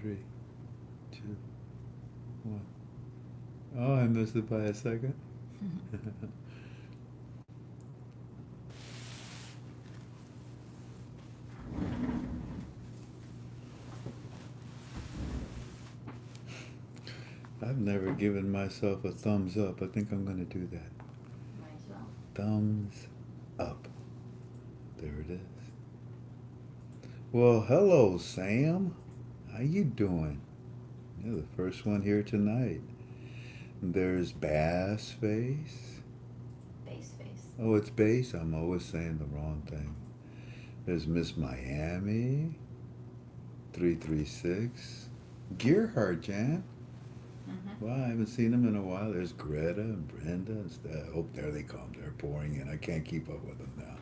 3, 2, 1. Oh, I missed it by a second. I've never given myself a thumbs up. I think I'm going to do that. Might as well. Thumbs up. There it is. Well, hello, Sam. How you doing? You're the first one here tonight. There's Bass Face. Base face. Oh, it's Bass. I'm always saying the wrong thing. There's Miss Miami. 336. Gearhart, Jan. Wow, I haven't seen them in a while. There's Greta and Brenda and stuff. Oh, there they come. They're pouring in. I can't keep up with them now.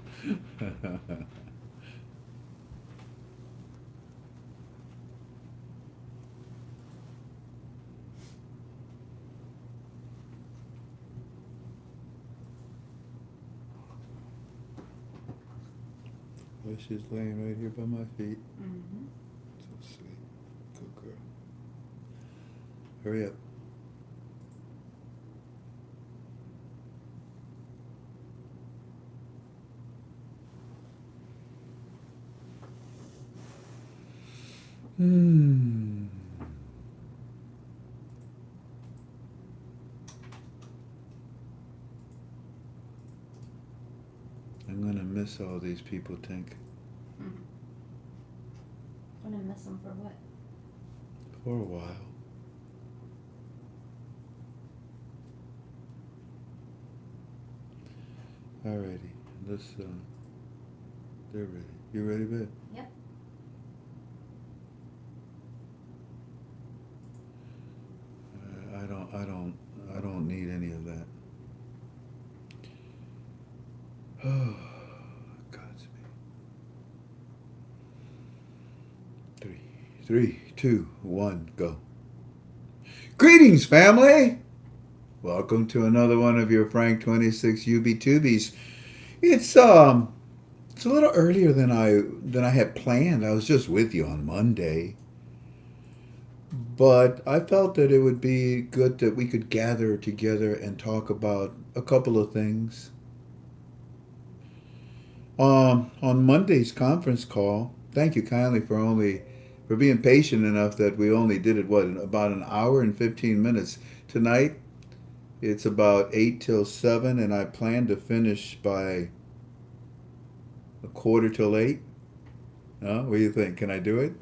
Well, she's laying right here by my feet. Mm-hmm. So sweet. Good girl. Hurry up. Hmm. I'm gonna miss all these people, Tink. Mm-hmm. Gonna miss them for what? For a while. Alrighty. Let's, they're ready. You ready, babe? Yep. I don't need any of that. Oh, Godspeed. 3, 2, 1, go. Greetings, family! Welcome to another one of your Frank 26 UB2Bs. It's a little earlier than I had planned. I was just with you on Monday. But I felt that it would be good that we could gather together and talk about a couple of things. On Monday's conference call, thank you kindly for being patient enough that we only did it about an hour and 15 minutes. Tonight it's about 8 till 7, and I plan to finish by a quarter till 8. Huh? What do you think? Can I do it?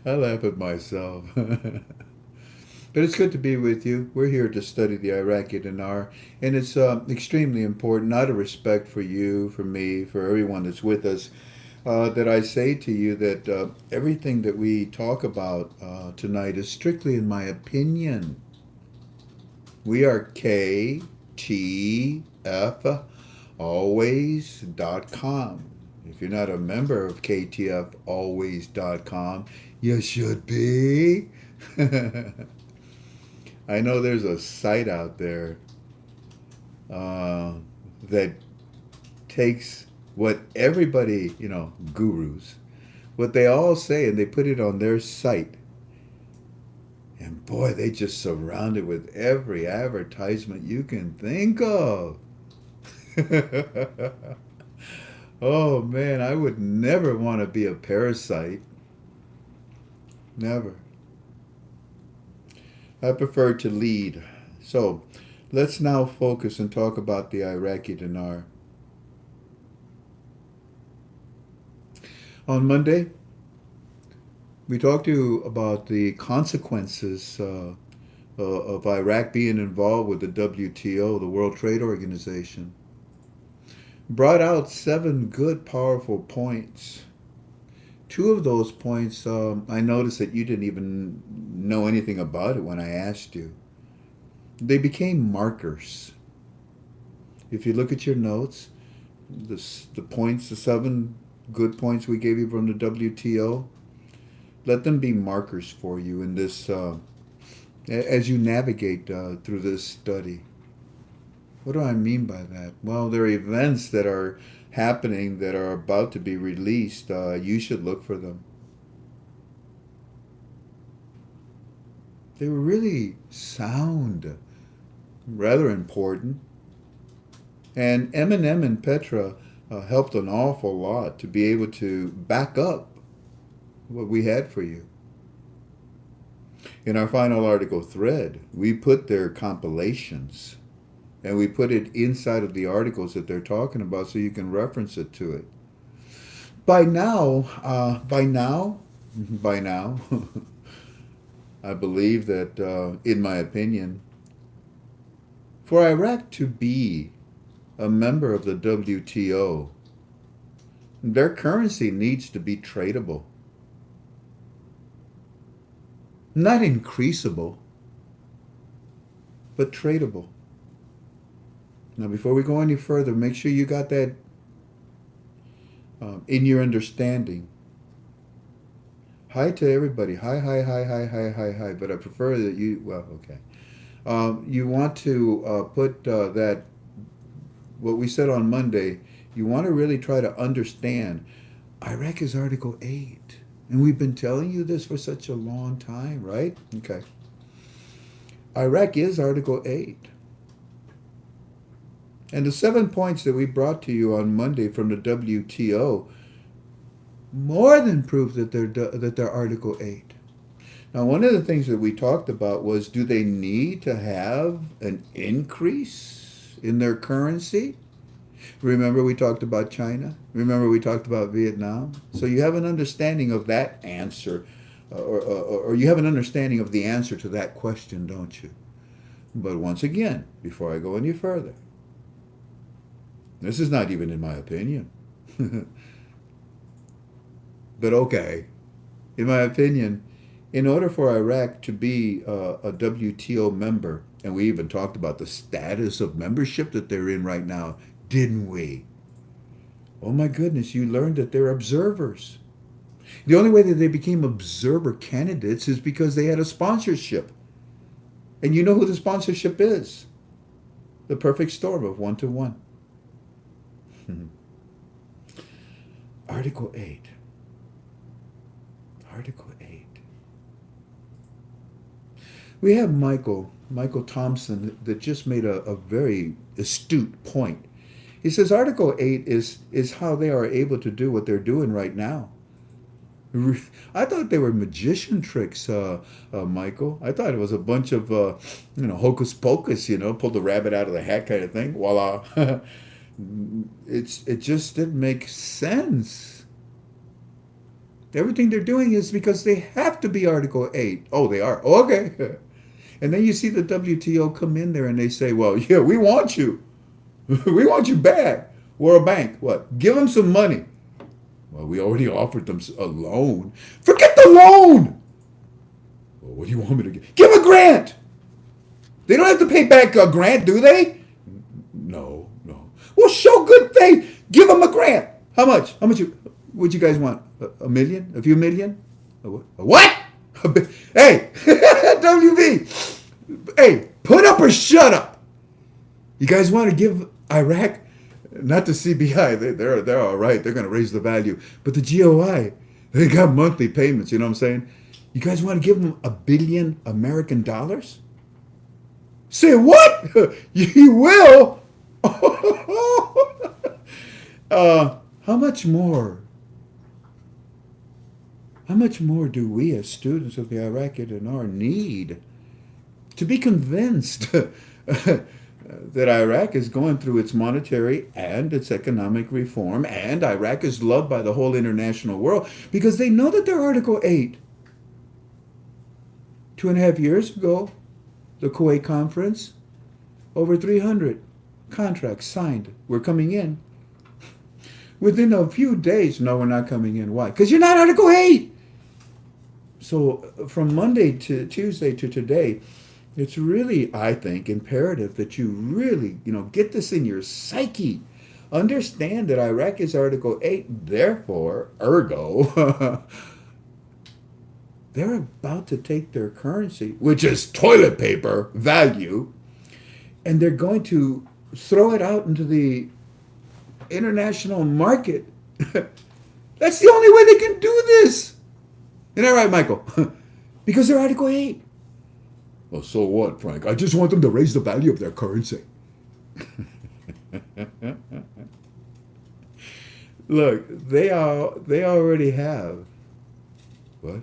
I laugh at myself. But it's good to be with you. We're here to study the Iraqi dinar, and it's extremely important, out of respect for you, for me, for everyone that's with us, that I say to you that everything that we talk about tonight is strictly in my opinion. We are KTF always.com. If you're not a member of KTFalways.com, you should be. I know there's a site out there that takes what everybody, gurus, what they all say, and they put it on their site. And boy, they just surround it with every advertisement you can think of. Oh man, I would never want to be a parasite. Never. I prefer to lead. So let's now focus and talk about the Iraqi dinar. On Monday, we talked to you about the consequences of Iraq being involved with the WTO, the World Trade Organization. Brought out 7 good, powerful points. 2 of those points, I noticed that you didn't even know anything about it when I asked you. They became markers. If you look at your notes, the points, the 7 good points we gave you from the WTO, let them be markers for you in this, as you navigate through this study. What do I mean by that? Well, there are events that are happening that are about to be released. You should look for them. They were really sound, rather important. And Eminem and Petra helped an awful lot to be able to back up what we had for you. In our final article thread, we put their compilations and we put it inside of the articles that they're talking about so you can reference it to it. By now, I believe that, in my opinion, for Iraq to be a member of the WTO, their currency needs to be tradable. Not increasable, but tradable. Now, before we go any further, make sure you got that in your understanding. Hi to everybody. Hi, hi, hi, hi, hi, hi, hi. But I prefer that you, well, okay. You want to put that, what we said on Monday, you want to really try to understand Iraq is Article 8. And we've been telling you this for such a long time, right? Okay. Iraq is Article 8. And the 7 points that we brought to you on Monday from the WTO more than prove that they're Article 8. Now, one of the things that we talked about was, do they need to have an increase in their currency? Remember we talked about China? Remember we talked about Vietnam? So you have an understanding of that answer, or you have an understanding of the answer to that question, don't you? But once again, before I go any further, this is not even in my opinion. But okay, in my opinion, in order for Iraq to be a WTO member, and we even talked about the status of membership that they're in right now, didn't we? Oh my goodness, you learned that they're observers. The only way that they became observer candidates is because they had a sponsorship. And you know who the sponsorship is? The perfect storm of 1 to 1. Article 8. Article 8. We have Michael Thompson that just made a very astute point. He says Article 8 is how they are able to do what they're doing right now. I thought they were magician tricks, Michael. I thought it was a bunch of, hocus pocus, pull the rabbit out of the hat kind of thing. Voila. It just didn't make sense. Everything they're doing is because they have to be Article 8. Oh, they are? Okay. And then you see the WTO come in there and they say, well, yeah, we want you. We want you back. We're a bank. What? Give them some money. Well, we already offered them a loan. Forget the loan. Well, what do you want me to give? Give a grant. They don't have to pay back a grant, do they? No. Well, show good faith. Give them a grant. How much? Would you guys want? A million? A few million? A what? Hey, WB. Hey, put up or shut up. You guys want to give Iraq, not the CBI, they're all right. They're going to raise the value. But the GOI, they got monthly payments, you know what I'm saying? You guys want to give them $1 billion American dollars? Say what? You will? How much more? How much more do we as students of the Iraq N.R. need to be convinced that Iraq is going through its monetary and its economic reform, and Iraq is loved by the whole international world because they know that they're Article 8. 2.5 years ago, the Kuwait conference, over 300 contracts signed. We're coming in. Within a few days, no, we're not coming in. Why? Because you're not Article 8. So from Monday to Tuesday to today, it's really, I think, imperative that you really, get this in your psyche. Understand that Iraq is Article 8, therefore, ergo, they're about to take their currency, which is toilet paper value, and they're going to throw it out into the international market. That's the only way they can do this. Isn't that right, Michael? Because they're Article 8. Well, so what, Frank? I just want them to raise the value of their currency. Look, they already have. What?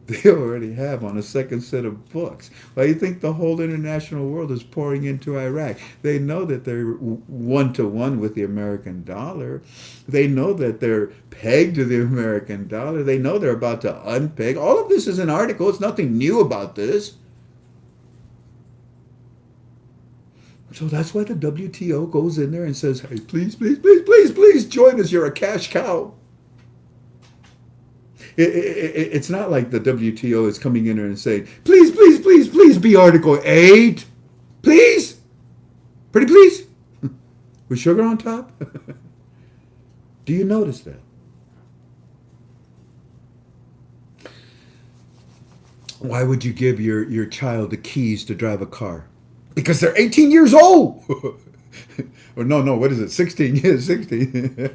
They already have on a second set of books. Why do you think the whole international world is pouring into Iraq? They know that they're one to one with the American dollar. They know that they're pegged to the American dollar. They know they're about to unpeg. All of this is an article. It's nothing new about this. So that's why the WTO goes in there and says, hey, please, please, please, please, please join us. You're a cash cow. It's not like the WTO is coming in there and saying, please, please, please, please be Article 8. Please. Pretty please. With sugar on top. Do you notice that? Why would you give your child the keys to drive a car? Because they're 18 years old. Or no, what is it? 16 years, 16.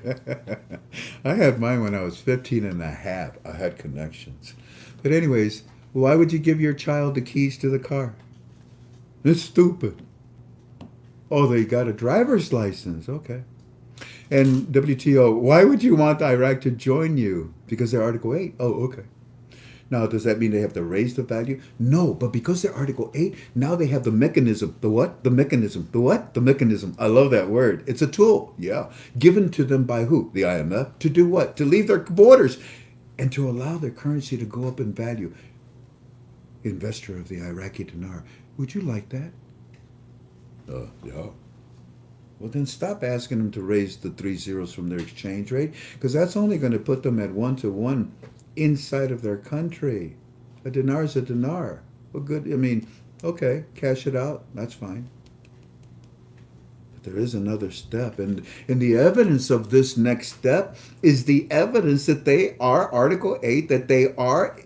I had mine when I was 15 and a half. I had connections. But anyways, why would you give your child the keys to the car? It's stupid. Oh, they got a driver's license. Okay. And WTO, why would you want Iraq to join you? Because they're Article 8. Oh, okay. Now, does that mean they have to raise the value? No, but because they're Article 8, now they have the mechanism. The what? The mechanism. The what? The mechanism. I love that word. It's a tool, yeah. Given to them by who? The IMF. To do what? To leave their borders and to allow their currency to go up in value. Investor of the Iraqi dinar. Would you like that? Yeah. Well, then stop asking them to raise the 3 zeros from their exchange rate, because that's only going to put them at 1 to 1 inside of their country. A dinar is a dinar. Well, good. I mean, okay, cash it out. That's fine. But there is another step. And the evidence of this next step is the evidence that they are Article 8, that they are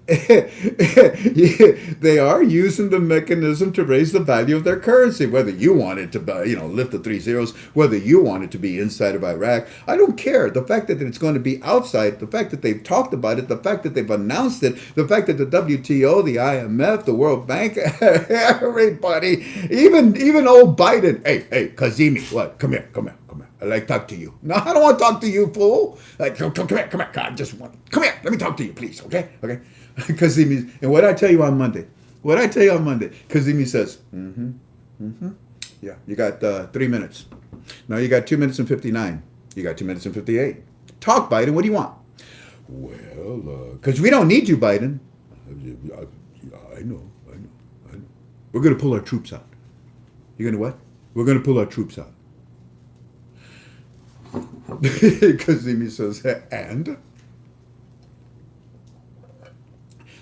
they are using the mechanism to raise the value of their currency, whether you want it to lift the 3 zeros, whether you want it to be inside of Iraq. I don't care. The fact that it's going to be outside, the fact that they've talked about it, the fact that they've announced it, the fact that the WTO, the IMF, the World Bank, everybody, even old Biden, hey, Kazemi, what? Come here. I'd like to talk to you. No, I don't want to talk to you, fool. Like, come here. I just want, come here. Let me talk to you, please, okay? Kazemi, and what I tell you on Monday, Kazemi says, yeah, you got 3 minutes. Now you got 2 minutes and 59. You got 2 minutes and 58. Talk, Biden. What do you want? Well, Because we don't need you, Biden. I know. We're going to pull our troops out. You're going to what? We're going to pull our troops out. Kazemi says, and?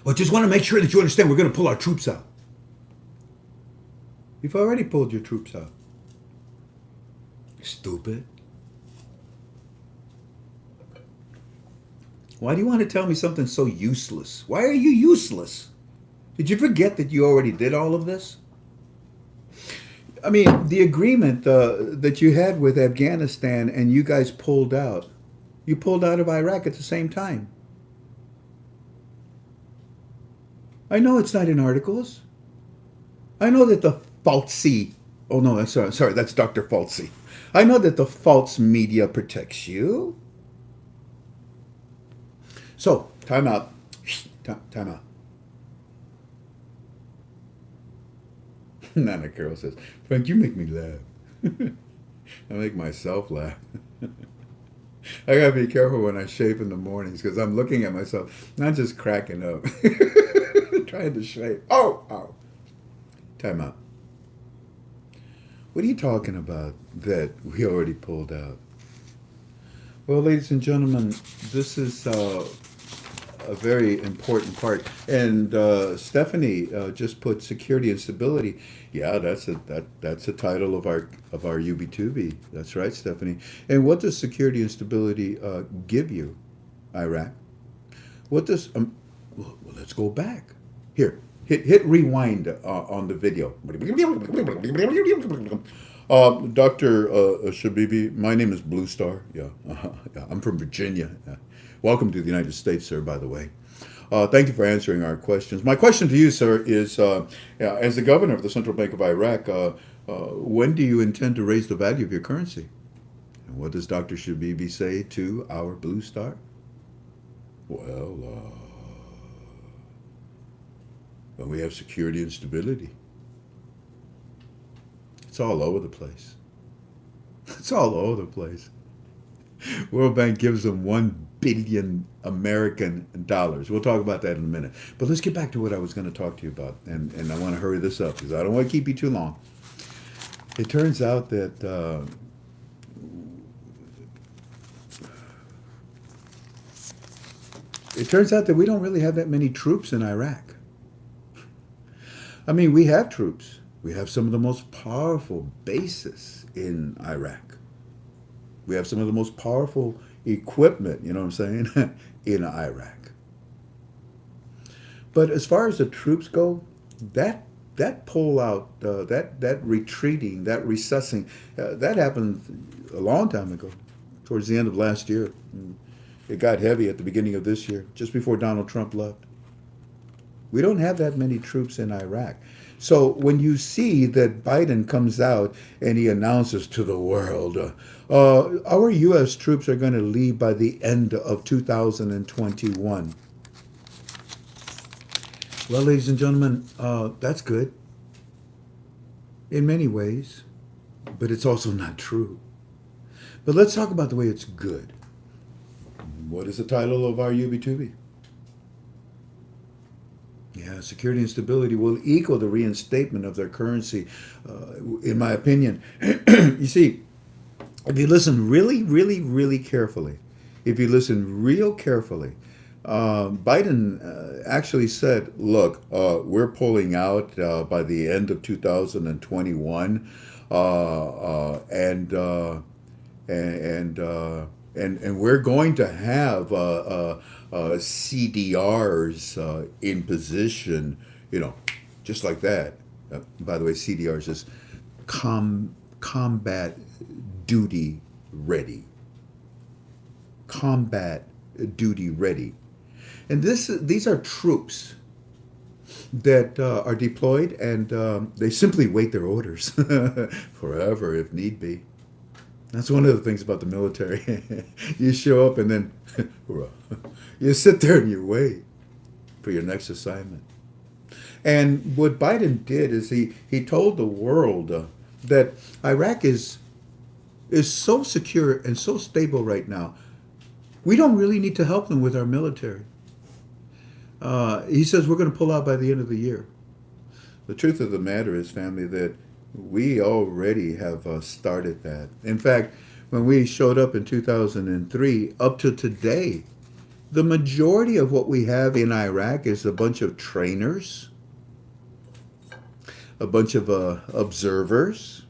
Well, just want to make sure that you understand we're going to pull our troops out. You've already pulled your troops out. Stupid. Why do you want to tell me something so useless? Why are you useless? Did you forget that you already did all of this? I mean, the agreement that you had with Afghanistan and you guys pulled out. You pulled out of Iraq at the same time. I know it's not in articles. I know that the falsy, oh no, sorry, that's Dr. Falsey. I know that the false media protects you. So, time out. Time out. Nana Carroll says, Frank, you make me laugh. I make myself laugh. I gotta be careful when I shave in the mornings because I'm looking at myself, not just cracking up. Trying to shave. Oh. Time out. What are you talking about that we already pulled out? Well, ladies and gentlemen, this is a very important part. And Stephanie just put security and stability. Yeah, that's a title of our UB2B. That's right, Stephanie. And what does security and stability give you, Iraq? What does well, let's go back. Here, hit rewind on the video. Dr. Shabibi, my name is Blue Star. Yeah, I'm from Virginia. Welcome to the United States, sir, by the way. Thank you for answering our questions. My question to you, sir, is as the governor of the Central Bank of Iraq, when do you intend to raise the value of your currency? And what does Dr. Shabibi say to our Blue Star? Well, when we have security and stability. It's all over the place. It's all over the place. World Bank gives them 1 billion American dollars. We'll talk about that in a minute. But let's get back to what I was going to talk to you about. And I want to hurry this up because I don't want to keep you too long. It turns out that we don't really have that many troops in Iraq. I mean, we have troops. We have some of the most powerful bases in Iraq. We have some of the most powerful equipment, you know what I'm saying, in Iraq. But as far as the troops go, that pullout, that retreating, that recessing, that happened a long time ago, towards the end of last year. It got heavy at the beginning of this year, just before Donald Trump left. We don't have that many troops in Iraq. So when you see that Biden comes out and he announces to the world, our U.S. troops are going to leave by the end of 2021. Well, ladies and gentlemen, that's good in many ways, but it's also not true. But let's talk about the way it's good. What is the title of our UB2B? Yeah, security and stability will equal the reinstatement of their currency, in my opinion. You see, if you listen really carefully, Biden actually said, look, we're pulling out by the end of 2021, and we're going to have CDRs in position, just like that. By the way, CDRs is combat duty ready. Combat duty ready. And these are troops that are deployed, and they simply wait their orders forever if need be. That's one of the things about the military. You show up and then you sit there and you wait for your next assignment. And what Biden did is he told the world that Iraq is so secure and so stable right now, we don't really need to help them with our military. He says we're going to pull out by the end of the year. The truth of the matter is, family, that we already have started that. In fact, when we showed up in 2003, up to today, the majority of what we have in Iraq is a bunch of trainers, a bunch of observers.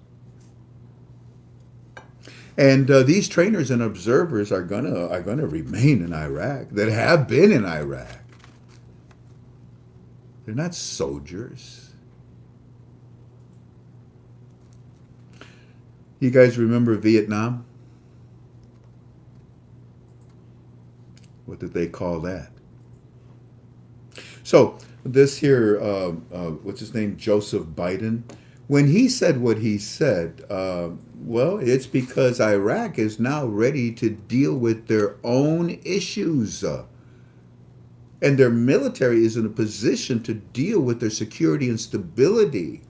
And these trainers and observers are gonna remain in Iraq, that have been in Iraq. They're not soldiers. You guys remember Vietnam? What did they call that? So this here, what's his name, Joseph Biden, when he said what he said, well, it's because Iraq is now ready to deal with their own issues. And their military is in a position to deal with their security and stability.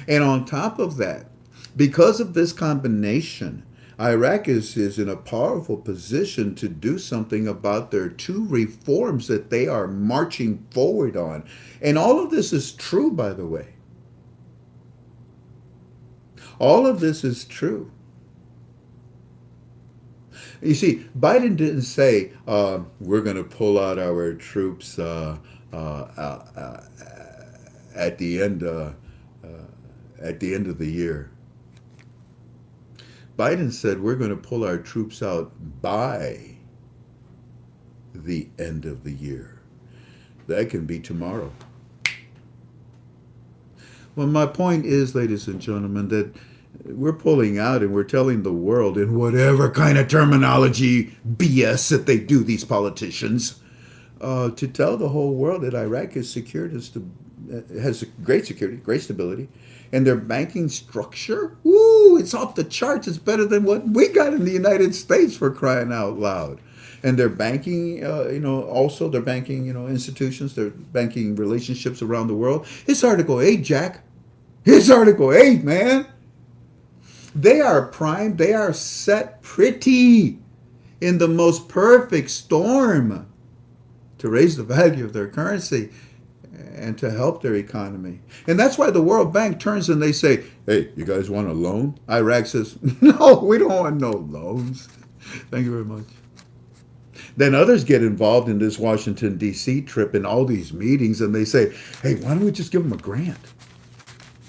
And on top of that, because of this combination, Iraq is in a powerful position to do something about their two reforms that they are marching forward on. And all of this is true, by the way. All of this is true. You see, Biden didn't say we're going to pull out our troops at the end of the year. Biden said we're going to pull our troops out by the end of the year. That can be tomorrow. Well, my point is, ladies and gentlemen, that we're pulling out and we're telling the world, in whatever kind of terminology BS that they do, these politicians, to tell the whole world that Iraq is secured, has great security, great stability, and their banking structure, woo, it's off the charts. It's better than what we got in the United States, for crying out loud. And their banking, also their banking, institutions, their banking relationships around the world. It's Article 8, Jack. It's Article 8, man. They are primed. They are set pretty in the most perfect storm to raise the value of their currency and to help their economy. And that's why the World Bank turns and they say, hey, you guys want a loan? Iraq says, no, we don't want no loans. Thank you very much. Then others get involved in this Washington, D.C. trip and all these meetings, and they say, hey, why don't we just give them a grant?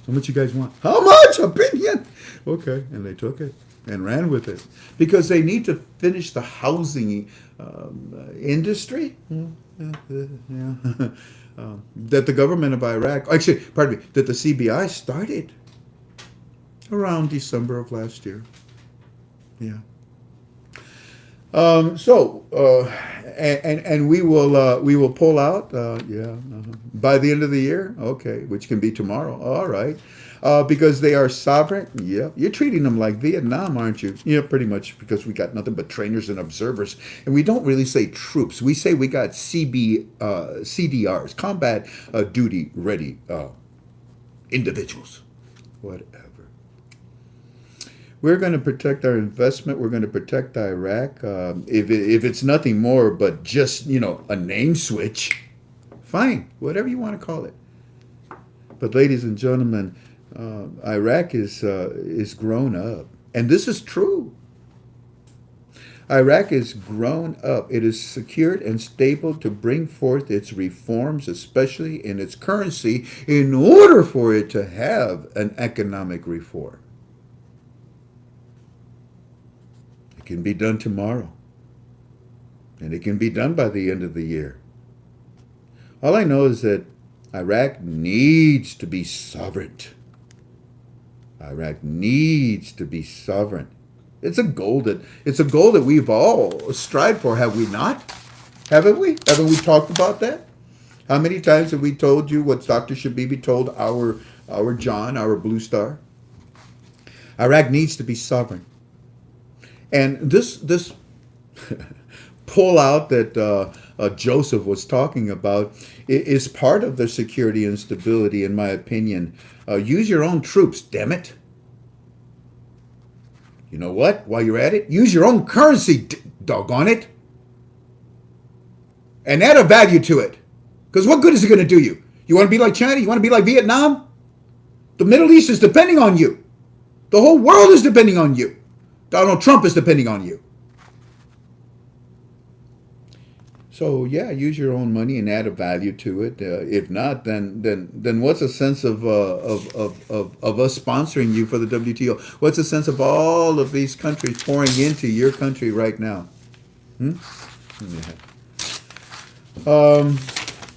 How much you guys want? How much? $1 billion? Okay, and they took it and ran with it because they need to finish the housing industry. That the government of Iraq, actually, pardon me, that the CBI started around December of last year. Yeah. And we will pull out, by the end of the year. Okay, which can be tomorrow. All right. Because they are sovereign. Yeah, you're treating them like Vietnam, aren't you? Yeah, pretty much, because we got nothing but trainers and observers, and we don't really say troops. We say we got CDRs, combat duty ready individuals. Whatever. We're going to protect our investment. We're going to protect Iraq. If it's nothing more but just a name switch, fine, whatever you want to call it. But ladies and gentlemen, Iraq is grown up, and this is true. Iraq is grown up. It is secured and stable to bring forth its reforms, especially in its currency, in order for it to have an economic reform. It can be done tomorrow, and it can be done by the end of the year. All I know is that Iraq needs to be sovereign. Iraq needs to be sovereign. It's a goal that we've all strived for, have we not? Haven't we? Haven't we talked about that? How many times have we told you what Dr. Shabibi told our John, our Blue Star? Iraq needs to be sovereign. And this pullout that Joseph was talking about is part of their security and stability, in my opinion. Use your own troops, damn it. You know what? While you're at it, use your own currency, doggone it. And add a value to it. Because what good is it going to do you? You want to be like China? You want to be like Vietnam? The Middle East is depending on you. The whole world is depending on you. Donald Trump is depending on you. So yeah, use your own money and add a value to it. If not, then what's the sense of us sponsoring you for the WTO? What's the sense of all of these countries pouring into your country right now? Yeah.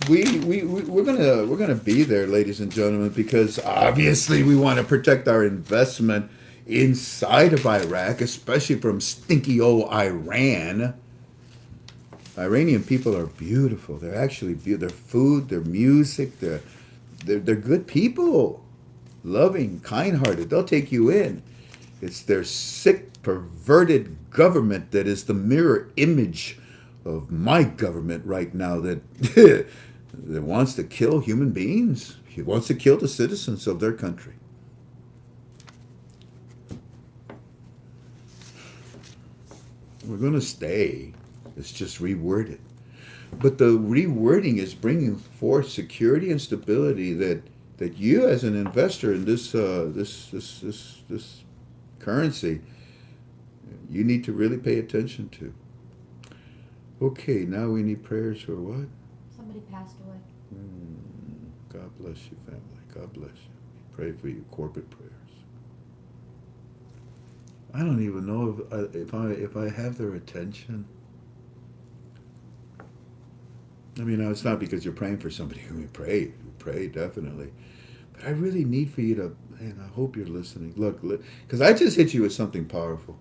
We're gonna be there, ladies and gentlemen, because obviously we want to protect our investment inside of Iraq, especially from stinky old Iran. Iranian people are beautiful. They're actually beautiful. Their food, their music, they're good people. Loving, kind-hearted. They'll take you in. It's their sick, perverted government that is the mirror image of my government right now that that wants to kill human beings. He wants to kill the citizens of their country. We're going to stay. It's just reworded. But the rewording is bringing forth security and stability that you as an investor in this currency, you need to really pay attention to. Okay, now we need prayers for what? Somebody passed away. God bless you, family. God bless you. Pray for you, corporate prayers. I don't even know if I have their attention. I mean, it's not because you're praying for somebody. We pray definitely. But I really need for you to, and I hope you're listening. Look, because I just hit you with something powerful.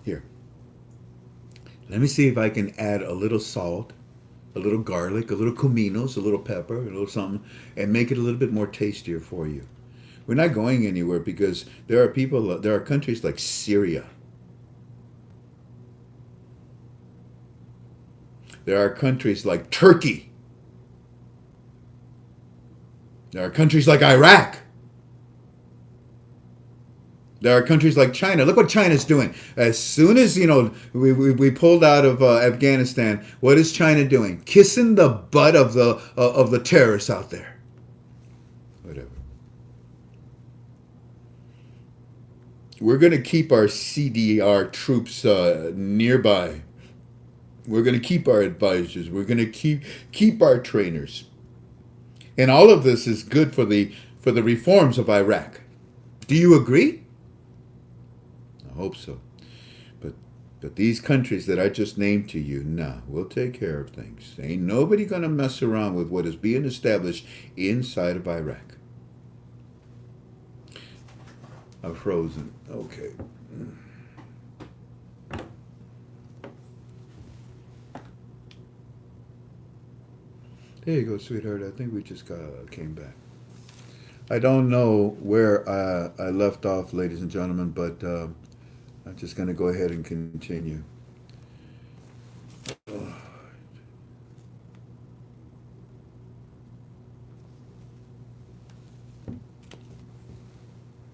Here. Let me see if I can add a little salt, a little garlic, a little cominos, a little pepper, a little something, and make it a little bit more tastier for you. We're not going anywhere because there are countries like Syria. There are countries like Turkey. There are countries like Iraq. There are countries like China. Look what China's doing. As soon as, we pulled out of Afghanistan, what is China doing? Kissing the butt of the terrorists out there. Whatever. We're going to keep our CDR troops nearby. We're going to keep our advisors. We're going to keep our trainers. And all of this is good for the reforms of Iraq. Do you agree? I hope so. But these countries that I just named to you, nah, we'll take care of things. Ain't nobody going to mess around with what is being established inside of Iraq. I'm frozen. Okay. There you go, sweetheart. I think we just came back. I don't know where I left off, ladies and gentlemen, but I'm just going to go ahead and continue.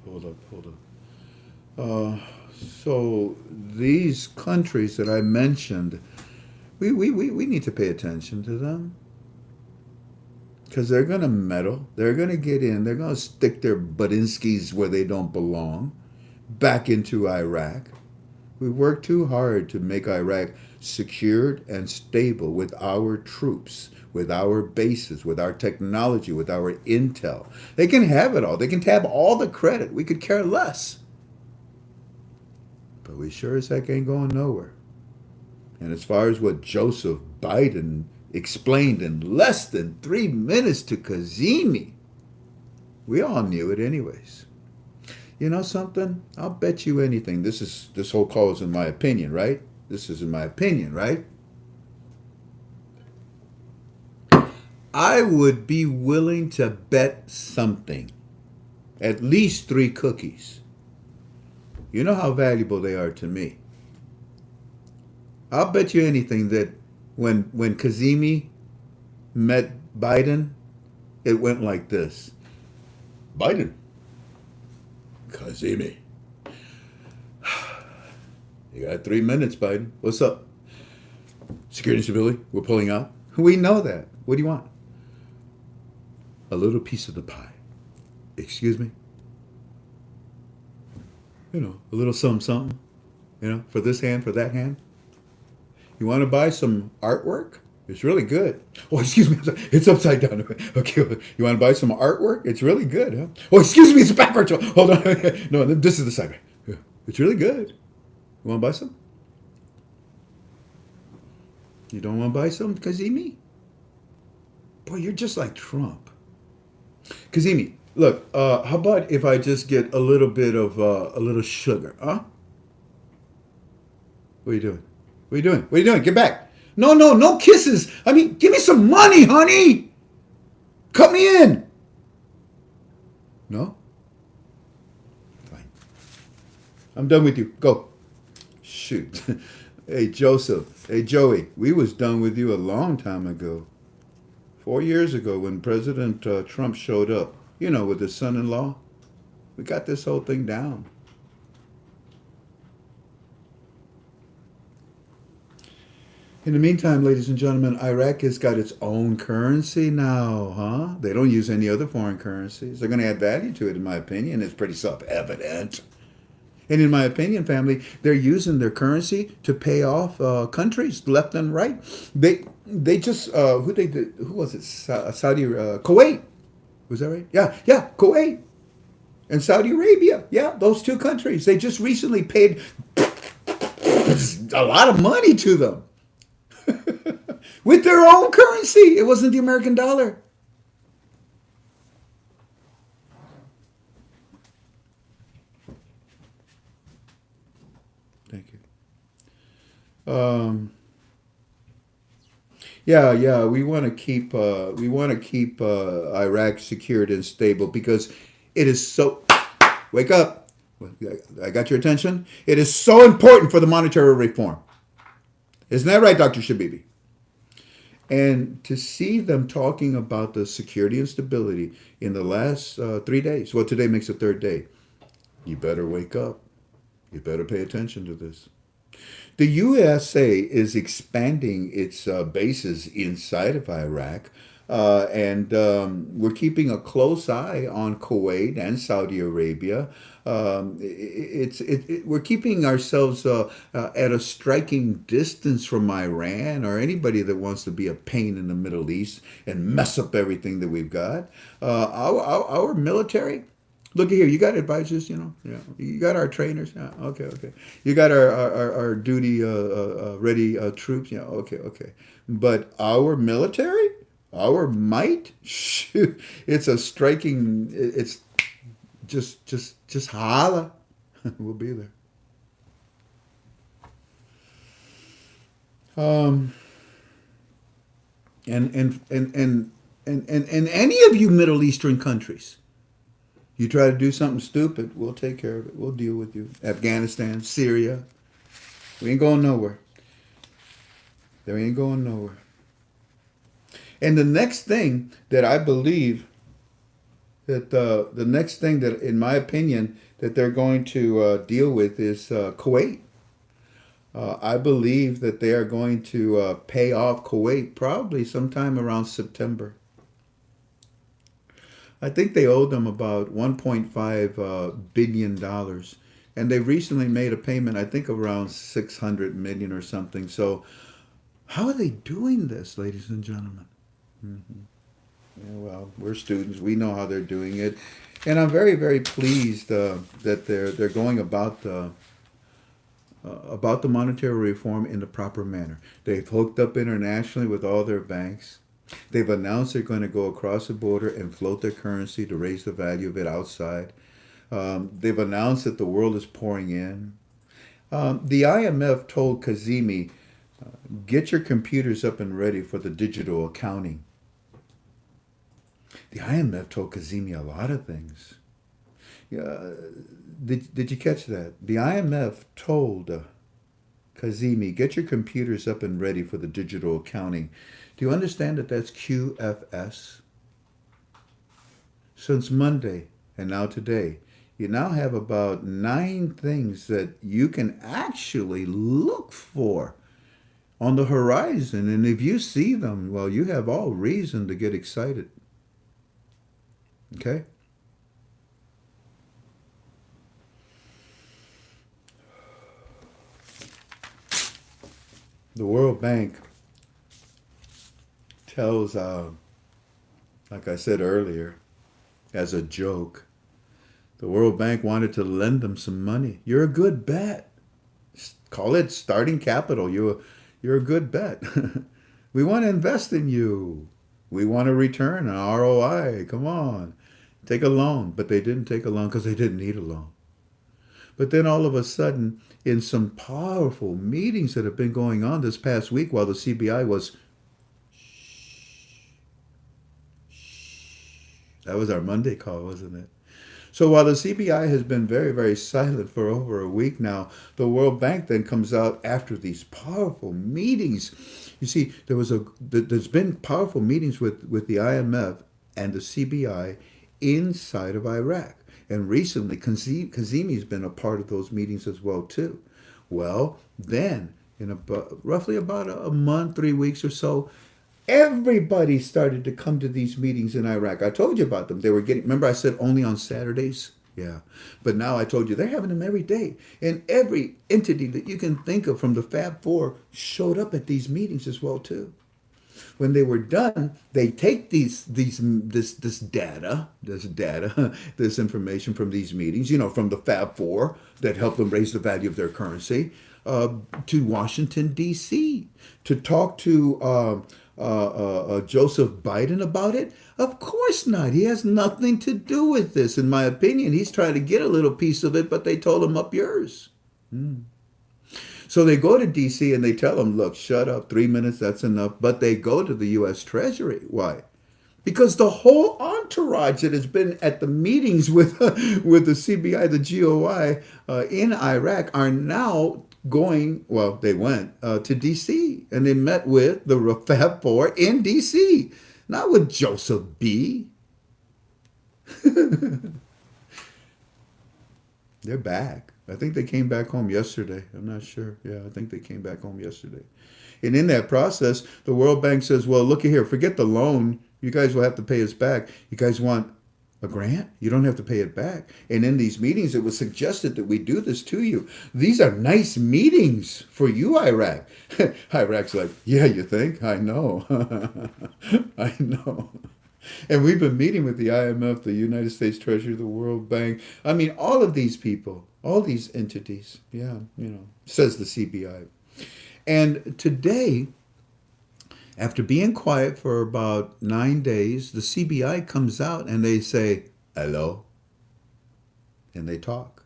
Hold up. So these countries that I mentioned, we need to pay attention to them. Because they're going to meddle. They're going to get in. They're going to stick their Budinskis where they don't belong, back into Iraq. We worked too hard to make Iraq secured and stable with our troops, with our bases, with our technology, with our intel. They can have it all. They can have all the credit. We could care less. But we sure as heck ain't going nowhere. And as far as what Joseph Biden explained in less than 3 minutes to Kazemi, we all knew it anyways. You know something? I'll bet you anything. This whole call is in my opinion, right? This is in my opinion, right? I would be willing to bet something. At least 3 cookies. You know how valuable they are to me. I'll bet you anything that when Kazemi met Biden, it went like this. Biden. Kazemi. You got 3 minutes, Biden. What's up? Security and stability, we're pulling out. We know that. What do you want? A little piece of the pie. Excuse me? A little something, for this hand, for that hand. You want to buy some artwork? It's really good. Oh, excuse me. It's upside down. Okay. You want to buy some artwork? It's really good, huh? Oh, excuse me. It's backwards. Hold on. No, this is the side. It's really good. You want to buy some? You don't want to buy some, Kazemi? Boy, you're just like Trump. Kazemi, look, how about if I just get a little bit of a little sugar, huh? What are you doing? What are you doing? What are you doing? Get back. No kisses. I mean, give me some money, honey. Cut me in. No? Fine. I'm done with you. Go. Shoot. Hey, Joseph. Hey, Joey. We was done with you a long time ago. 4 years ago when President Trump showed up, with his son-in-law. We got this whole thing down. In the meantime, ladies and gentlemen, Iraq has got its own currency now, huh? They don't use any other foreign currencies. They're going to add value to it, in my opinion. It's pretty self-evident. And in my opinion, family, they're using their currency to pay off countries left and right. They just, who was it? Saudi, Kuwait. Was that right? Yeah, Kuwait. And Saudi Arabia. Yeah, those 2 countries. They just recently paid a lot of money to them. With their own currency. It wasn't the American dollar. Thank you. Um, yeah, we want to keep Iraq secured and stable because it is so. Wake up! I got your attention. It is so important for the monetary reform. Isn't that right, Dr. Shabibi? And to see them talking about the security and stability in the last 3 days, well, today makes the third day. You better wake up. You better pay attention to this. The USA is expanding its bases inside of Iraq, and we're keeping a close eye on Kuwait and Saudi Arabia. We're keeping ourselves at a striking distance from Iran or anybody that wants to be a pain in the Middle East and mess up everything that we've got. Our military. Look here, you got advisors, Yeah, you got our trainers. Yeah, okay. You got our duty ready troops. Yeah, okay. But our military, our might, shoot, it's a striking. It's just holla. We'll be there. Um, and any of you Middle Eastern countries. You try to do something stupid, we'll take care of it. We'll deal with you. Afghanistan, Syria. We ain't going nowhere. There ain't going nowhere. And the next thing that I believe that the next thing that, in my opinion, that they're going to deal with is Kuwait. I believe that they are going to pay off Kuwait probably sometime around September. I think they owed them about $1.5 billion. And they recently made a payment, I think around 600 million or something. So how are they doing this, ladies and gentlemen? Mm-hmm. Yeah, well, we're students. We know how they're doing it. And I'm very, very pleased that they're going about the monetary reform in the proper manner. They've hooked up internationally with all their banks. They've announced they're going to go across the border and float their currency to raise the value of it outside. They've announced that the world is pouring in. The IMF told Kazemi, get your computers up and ready for the digital accounting. The IMF told Kazemi a lot of things. Did you catch that? The IMF told Kazemi, get your computers up and ready for the digital accounting. Do you understand that that's QFS? Since Monday and now today, you now have about 9 things that you can actually look for on the horizon. And if you see them, well, you have all reason to get excited. Okay? The World Bank tells, like I said earlier, as a joke, the World Bank wanted to lend them some money. You're a good bet. Call it starting capital. You're a good bet. We want to invest in you. We want a return, an ROI. Come on. Take a loan. But they didn't take a loan because they didn't need a loan. But then all of a sudden, in some powerful meetings that have been going on this past week while the CBI was, that was our Monday call, wasn't it? So while the CBI has been very, very silent for over a week now, the World Bank then comes out after these powerful meetings. You see, there's been powerful meetings with the IMF and the CBI inside of Iraq. And recently, Kazemi's been a part of those meetings as well, too. Well, then, in roughly about a month, 3 weeks or so, everybody started to come to these meetings in Iraq. I told you about them. They were remember I said only on Saturdays? Yeah. But now I told you they're having them every day. And every entity that you can think of from the Fab Four showed up at these meetings as well, too. When they were done, they take this data, this information from these meetings, from the Fab Four that help them raise the value of their currency, to Washington, D.C. to talk to Joseph Biden about it? Of course not. He has nothing to do with this. In my opinion, he's trying to get a little piece of it, but they told him up yours. So they go to DC and they tell them, look, shut up, 3 minutes, that's enough. But they go to the US Treasury. Why? Because the whole entourage that has been at the meetings with with the CBI, the GOI in Iraq are now going. Well, they went to D.C. and they met with the Rafah Four in D.C. Not with Joseph B. They're back. I think they came back home yesterday. I'm not sure. Yeah, I think they came back home yesterday. And in that process, the World Bank says, well, look here, forget the loan. You guys will have to pay us back. You guys want a grant? You don't have to pay it back. And in these meetings, it was suggested that we do this to you. These are nice meetings for you, Iraq. Iraq's like, yeah, you think? I know. I know. And we've been meeting with the IMF, the United States Treasury, the World Bank. I mean, all of these people, all these entities. Yeah, says the CBI. And today, after being quiet for about 9 days, the CBI comes out and they say, hello. And they talk.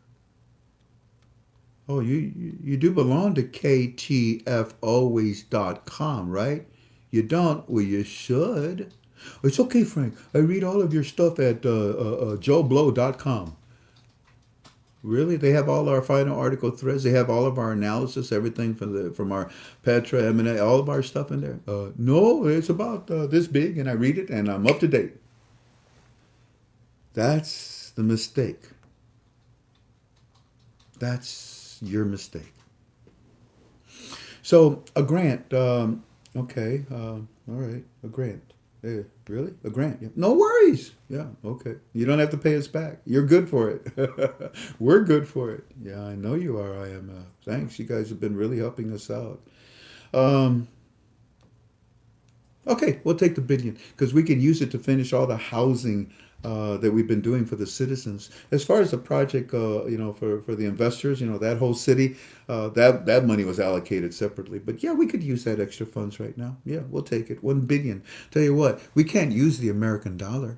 Oh, you do belong to ktfalways.com, right? You don't? Well, you should. It's okay, Frank. I read all of your stuff at joeblow.com. Really? They have all our final article threads. They have all of our analysis, everything from our Petra, M&A, all of our stuff in there. No, it's about this big, and I read it, and I'm up to date. That's the mistake. That's your mistake. So a grant. Okay. All right. A grant. Yeah, really? A grant? Yeah. No worries. Yeah, okay. You don't have to pay us back. You're good for it. We're good for it. Yeah, I know you are, IMF. Thanks. You guys have been really helping us out. Okay, we'll take the billion because we can use it to finish all the housing that we've been doing for the citizens. As far as the project, for the investors, that whole city, that money was allocated separately. But yeah, we could use that extra funds right now. Yeah, we'll take it. 1 billion. Tell you what, we can't use the American dollar.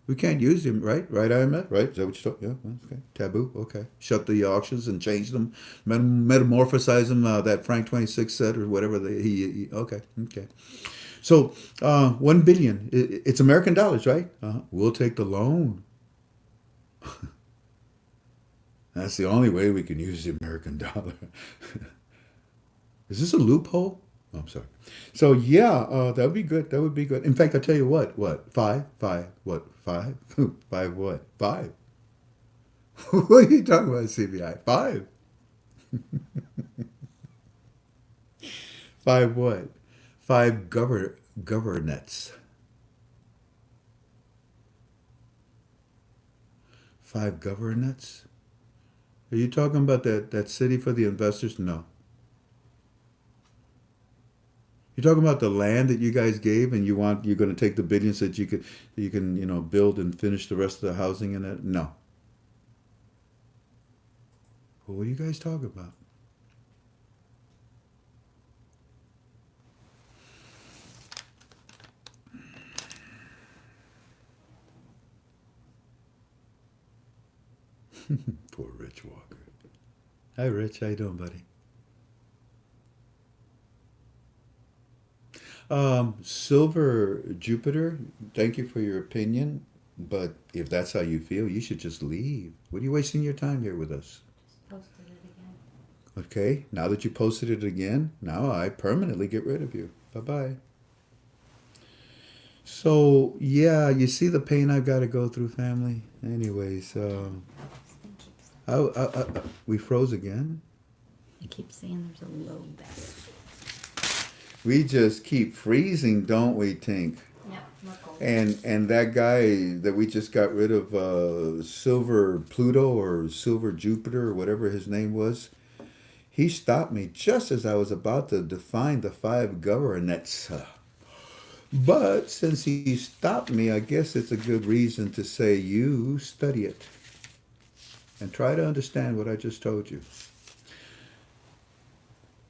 We can't use them, right? Right, IMF? Right? Is that what you thought? Yeah, okay. Taboo? Okay. Shut the auctions and change them, metamorphosize them, that Frank 26 said, or whatever he okay. So, 1 billion, it's American dollars, right? We'll take the loan. That's the only way we can use the American dollar. Is this a loophole? Oh, I'm sorry. So yeah, that would be good. That would be good. In fact, I'll tell you what, five, what, five? Five what? Five. What are you talking about, CBI? Five. Five what? Five governance. Five governance? Are you talking about that city for the investors? No. You're talking about the land that you guys gave, and you're going to take the billions that you can build and finish the rest of the housing in it? No. Well, what are you guys talking about? Poor Rich Walker. Hi, Rich. How you doing, buddy? Silver Jupiter, thank you for your opinion, but if that's how you feel, you should just leave. What are you wasting your time here with us? Just posted it again. Okay, now that you posted it again, now I permanently get rid of you. Bye-bye. So, yeah, you see the pain I've got to go through, family? Anyways, This thing keeps. we froze again? It keeps saying there's a low back. We just keep freezing, don't we, Tink? Yep, we're cold. And that guy that we just got rid of, Silver Pluto or Silver Jupiter or whatever his name was, he stopped me just as I was about to define the five governance. But since he stopped me, I guess it's a good reason to say you study it and try to understand what I just told you.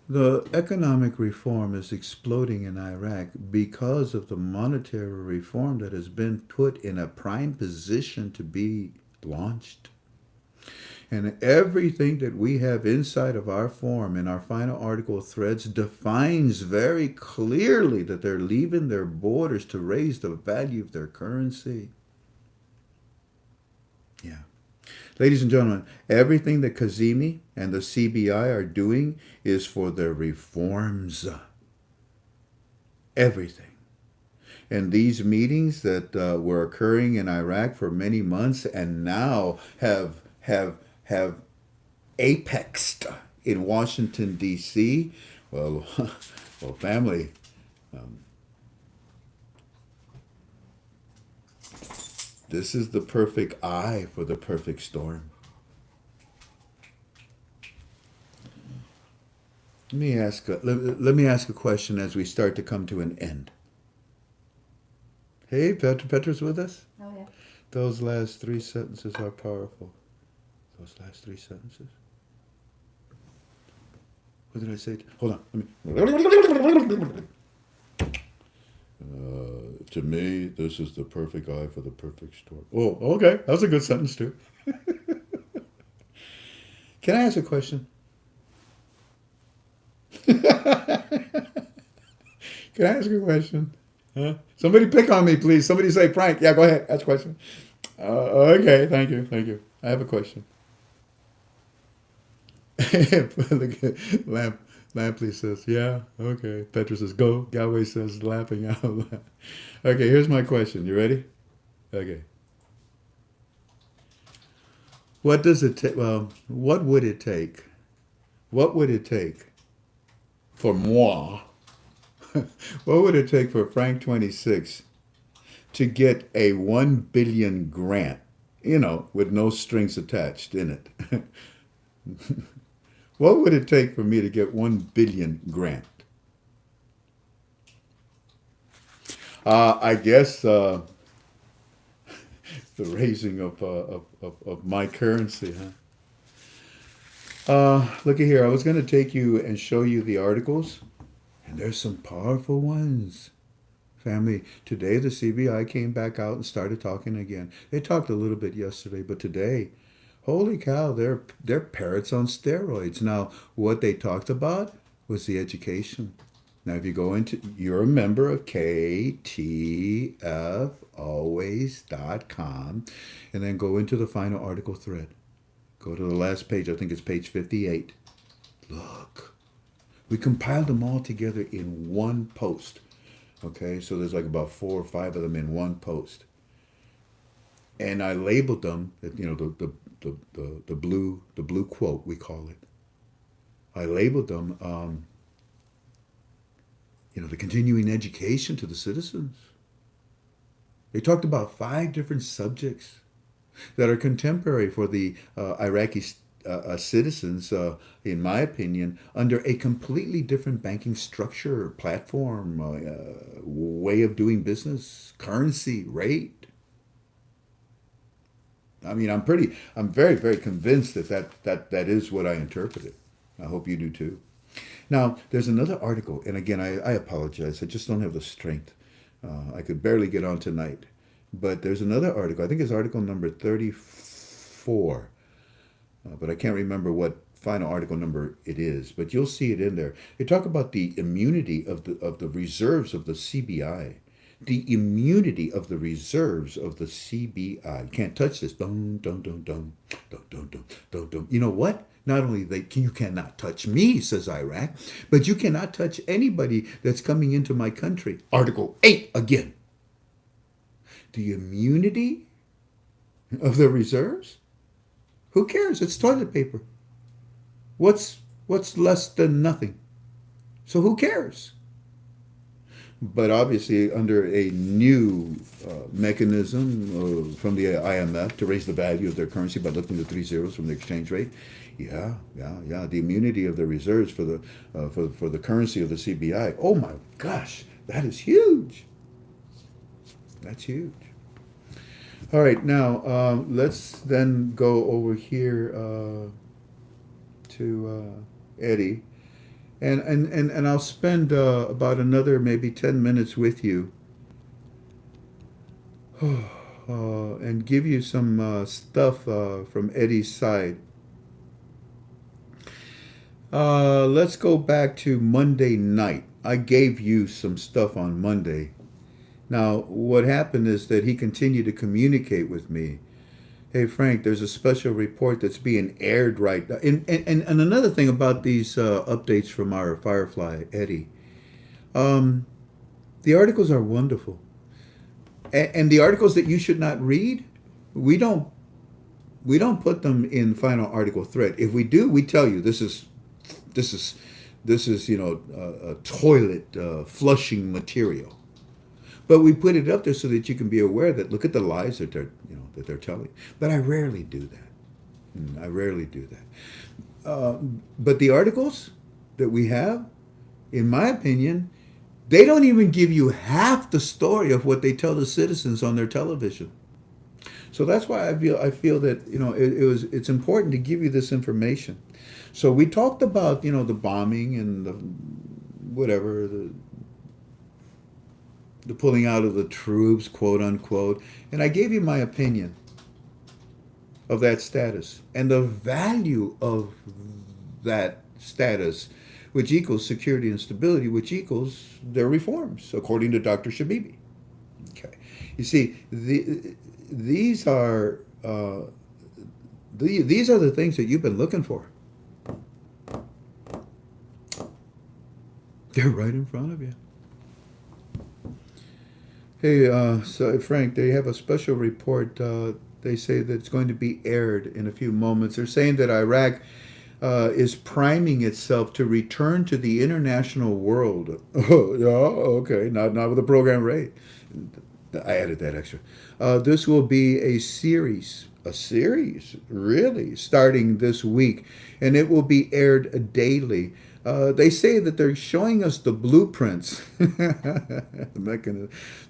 The economic reform is exploding in Iraq because of the monetary reform that has been put in a prime position to be launched. And everything that we have inside of our form in our final article threads defines very clearly that they're leaving their borders to raise the value of their currency. Yeah. Ladies and gentlemen, everything that Kazemi and the CBI are doing is for their reforms. Everything. And these meetings that were occurring in Iraq for many months and now have apexed in Washington D.C. Well, well, family. This is the perfect eye for the perfect storm. Let me ask a question as we start to come to an end. Hey, Petra's with us? Oh, yeah. Those last three sentences are powerful. Those last three sentences. What did I say? Hold on. To me, this is the perfect eye for the perfect storm. Oh, okay. That was a good sentence, too. Can I ask a question? Can I ask a question? Huh? Somebody pick on me, please. Somebody say Frank. Yeah, go ahead. Ask a question. Okay, thank you. I have a question. Lampley says, yeah, okay. Petra says, go. Galway says, laughing out loud. Okay, here's my question. You ready? Okay. What does it take? Well, what would it take? What would it take for moi? What would it take for Frank 26 to get a 1 billion grant, with no strings attached in it? What would it take for me to get 1 billion grant? I guess the raising of my currency, huh? Look at here. I was going to take you and show you the articles, and there's some powerful ones. Family, today the CBI came back out and started talking again. They talked a little bit yesterday, but today, holy cow, they're parrots on steroids. Now, what they talked about was the education. Now, if you go into, you're a member of ktfalways.com, and then go into the final article thread. Go to the last page, I think it's page 58. Look, we compiled them all together in one post. Okay, so there's like about 4 or 5 of them in one post. And I labeled them, the blue quote, we call it. I labeled them, the continuing education to the citizens. They talked about 5 different subjects that are contemporary for the Iraqi citizens, in my opinion, under a completely different banking structure, platform, way of doing business, currency, rate. I mean, I'm very, very convinced that is what I interpreted. I hope you do too. Now, there's another article, and again, I apologize. I just don't have the strength. I could barely get on tonight. But there's another article. I think it's article number 34. But I can't remember what final article number it is. But you'll see it in there. They talk about the immunity of the reserves of the CBI. The immunity of the reserves of the CBI. You can't touch this. Don't. You know what? Not only you cannot touch me, says Iraq, but you cannot touch anybody that's coming into my country. Article 8 again. The immunity of the reserves? Who cares? It's toilet paper. What's less than nothing? So who cares? But obviously, under a new mechanism from the IMF to raise the value of their currency by lifting the 3 zeros from the exchange rate, yeah. The immunity of the reserves for the currency of the CBI. Oh my gosh, that is huge. That's huge. All right, now let's then go over here to Eddie. And I'll spend about another maybe 10 minutes with you and give you some stuff from Eddie's side. Let's go back to Monday night. I gave you some stuff on Monday. Now, what happened is that he continued to communicate with me. Hey, Frank, there's a special report that's being aired right now. And another thing about these updates from our Firefly, Eddie, um, the articles are wonderful. And the articles that you should not read, we don't we don't put them in final article thread. If we do, we tell you this is a toilet flushing material. But we put it up there so that you can be aware that look at the lies that they're telling. But I rarely do that. I rarely do that. But the articles that we have, in my opinion, they don't even give you half the story of what they tell the citizens on their television. So that's why I feel that it's important to give you this information. So we talked about the bombing and the whatever the pulling out of the troops, quote unquote, and I gave you my opinion of that status and the value of that status, which equals security and stability, which equals their reforms, according to Dr. Shabibi. Okay, you see, these are these are the things that you've been looking for. They're right in front of you. Hey, so Frank, they have a special report. They say that it's going to be aired in a few moments. They're saying that Iraq is priming itself to return to the international world. Oh, yeah, okay, not with the program rate. I added that extra. This will be a series, really, starting this week, and it will be aired daily. They say that they're showing us the blueprints, the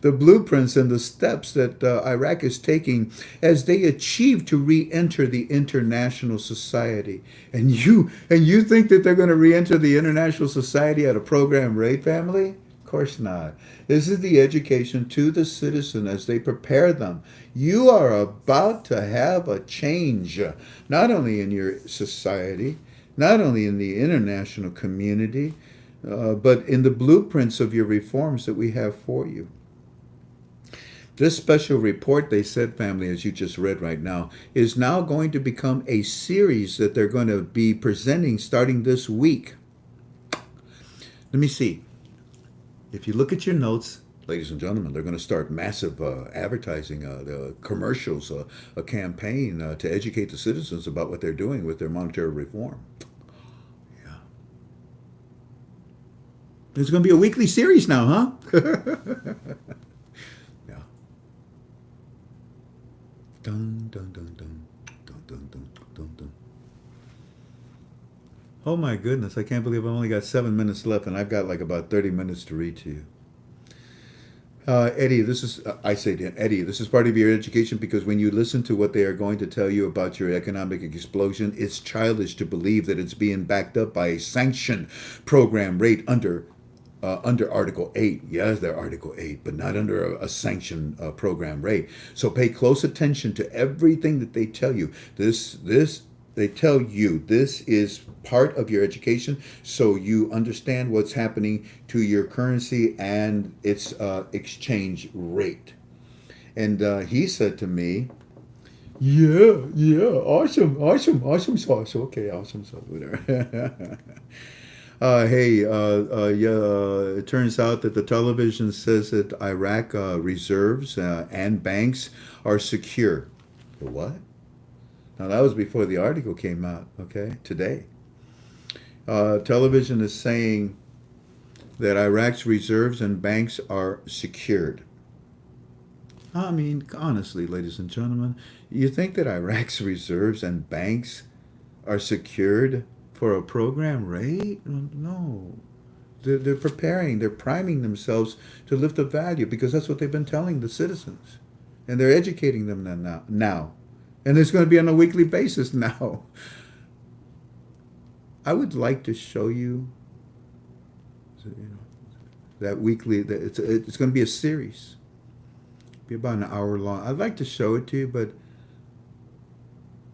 blueprints and the steps that Iraq is taking as they achieve to re-enter the international society. And you think that they're going to re-enter the international society at a program rate, family? Of course not. This is the education to the citizen as they prepare them. You are about to have a change, not only in your society, not only in the international community, but in the blueprints of your reforms that we have for you. This special report, they said, family, as you just read right now, is now going to become a series that they're going to be presenting starting this week. Let me see. If you look at your notes, ladies and gentlemen, they're going to start massive advertising, the commercials, a campaign to educate the citizens about what they're doing with their monetary reform. Yeah. It's going to be a weekly series now, huh? Yeah. Dun, dun, dun, dun, dun, dun, dun, dun, dun. Oh my goodness, I can't believe I've only got 7 minutes left and I've got like about 30 minutes to read to you. Eddie, I say to him, Eddie, this is part of your education because when you listen to what they are going to tell you about your economic explosion, it's childish to believe that it's being backed up by a sanctioned program rate under Article 8. Yes, they're Article 8, but not under a sanctioned program rate. So pay close attention to everything that they tell you. They tell you this is part of your education so you understand what's happening to your currency and its exchange rate. And he said to me, yeah, awesome sauce. Okay, awesome sauce. Whatever. It turns out that the television says that Iraq reserves and banks are secure. What? Now, that was before the article came out, okay, today. Television is saying that Iraq's reserves and banks are secured. I mean, honestly, ladies and gentlemen, you think that Iraq's reserves and banks are secured for a program rate? No. They're preparing, they're priming themselves to lift the value because that's what they've been telling the citizens. And they're educating them now. And it's going to be on a weekly basis now. I would like to show you, that weekly. It's going to be a series. Be about an hour long. I'd like to show it to you, but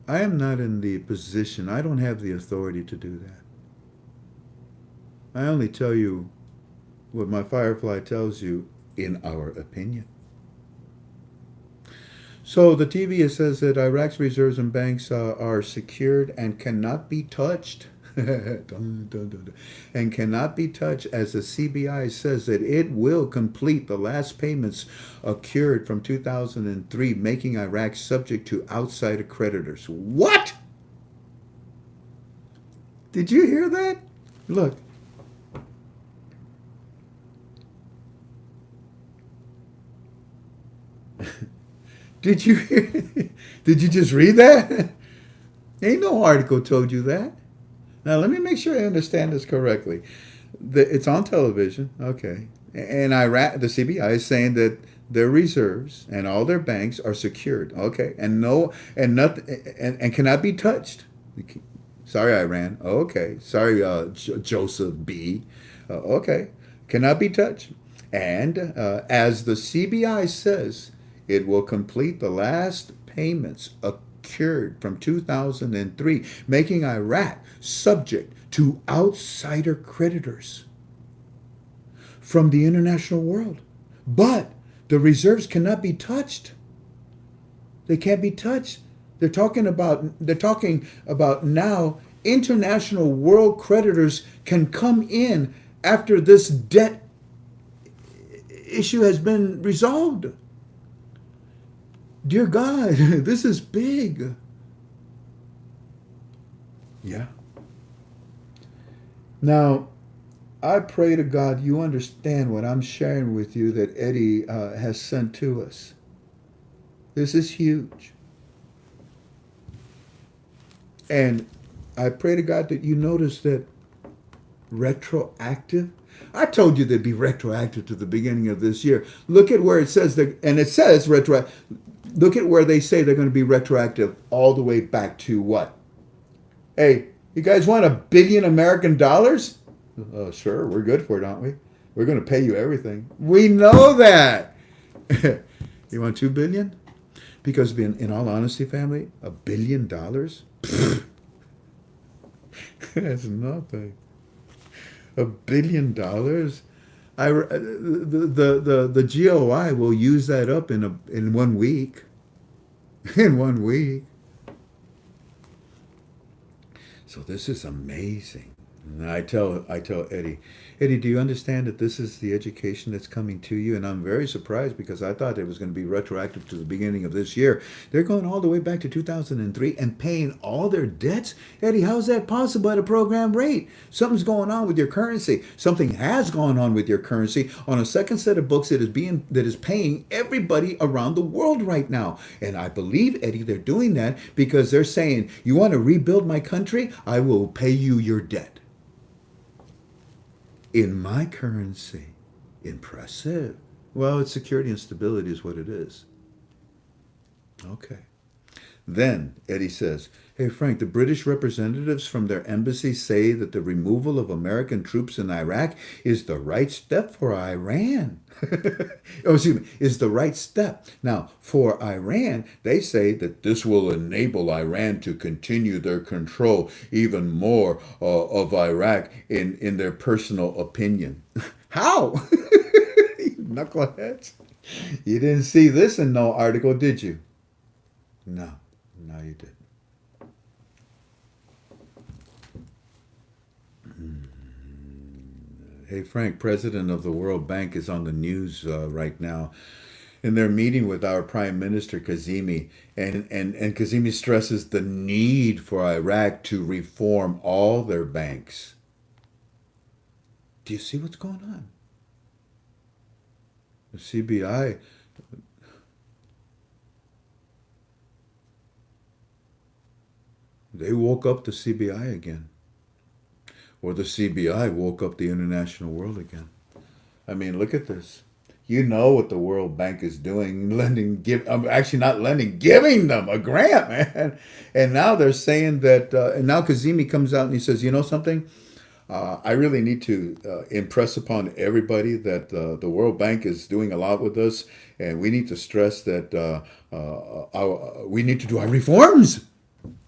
I am not in the position. I don't have the authority to do that. I only tell you what my Firefly tells you in our opinion. So the TV says that Iraq's reserves and banks are secured and cannot be touched. Dun, dun, dun, dun. And cannot be touched, as the CBI says that it will complete the last payments accrued from 2003, making Iraq subject to outsider creditors. What? Did you hear that? Look. Did you hear? Did you just read that? Ain't no article told you that. Now let me make sure I understand this correctly. It's on television, okay, and Iraq, the CBI is saying that their reserves and all their banks are secured, okay, and nothing and cannot be touched. Sorry, Iran. Okay, sorry, Joseph B. Okay, cannot be touched, and as the CBI says, it will complete the last payments accrued from 2003, making Iraq subject to outsider creditors from the international world. But the reserves cannot be touched. They can't be touched. They're talking about now international world creditors can come in after this debt issue has been resolved. Dear God, this is big. Yeah. Now, I pray to God you understand what I'm sharing with you that Eddie has sent to us. This is huge. And I pray to God that you notice that retroactive. I told you they'd be retroactive to the beginning of this year. Look at where it says that, and it says retroactive. Look at where they say they're going to be retroactive all the way back to what? Hey, you guys want $1 billion American dollars? Sure, we're good for it, aren't we? We're going to pay you everything. We know that. You want $2 billion? Because in all honesty, family, $1 billion? That's nothing. $1 billion? The GOI will use that up in 1 week. In 1 week. So this is amazing. And I tell Eddie, do you understand that this is the education that's coming to you? And I'm very surprised because I thought it was going to be retroactive to the beginning of this year. They're going all the way back to 2003 and paying all their debts? Eddie, how's that possible at a program rate? Something's going on with your currency. Something has gone on with your currency on a second set of books that is paying everybody around the world right now. And I believe, Eddie, they're doing that because they're saying, you want to rebuild my country? I will pay you your debt. In my currency. Impressive. Well, it's security and stability is what it is. Okay. Then Eddie says, hey, Frank, the British representatives from their embassy say that the removal of American troops in Iraq is the right step for Iran. Is the right step. Now, for Iran, they say that this will enable Iran to continue their control even more of Iraq in their personal opinion. How? Knuckleheads. You didn't see this in no article, did you? No, you didn't. Hey, Frank, president of the World Bank is on the news right now. And they're meeting with our Prime Minister, Kazemi. And Kazemi stresses the need for Iraq to reform all their banks. Do you see what's going on? The CBI... They woke up the CBI again. Or the CBI woke up the international world again. I mean, look at this. You know what the World Bank is doing, giving them a grant, man. And now they're saying that, and now Kazemi comes out and he says, you know something? I really need to impress upon everybody that the World Bank is doing a lot with us, and we need to stress that we need to do our reforms.